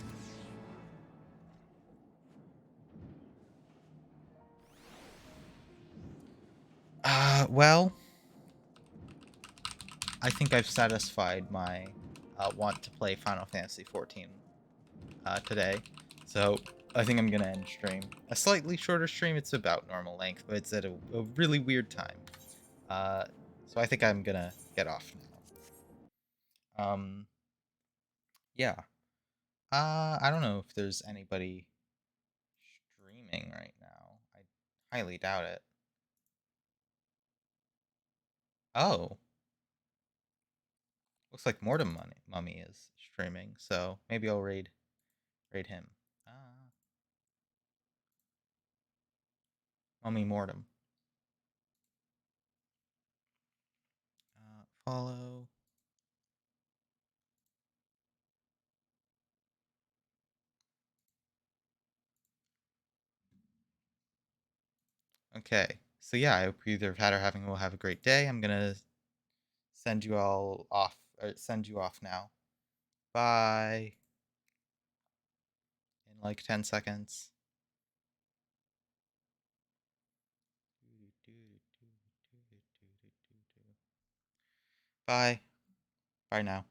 Well, I think I've satisfied my want to play Final Fantasy XIV today. So I think I'm gonna end stream. A slightly shorter stream. It's about normal length, but it's at a really weird time. So I think I'm gonna get off now. Yeah. I don't know if there's anybody streaming right now. I highly doubt it. Oh, looks like Mortem Mummy is streaming, so maybe I'll raid him. Mummy Mortem. Follow. Okay, so yeah, I hope either Pat or having will have a great day. I'm gonna send you all off, or send you off now. Bye. In like 10 seconds. Bye. Bye now.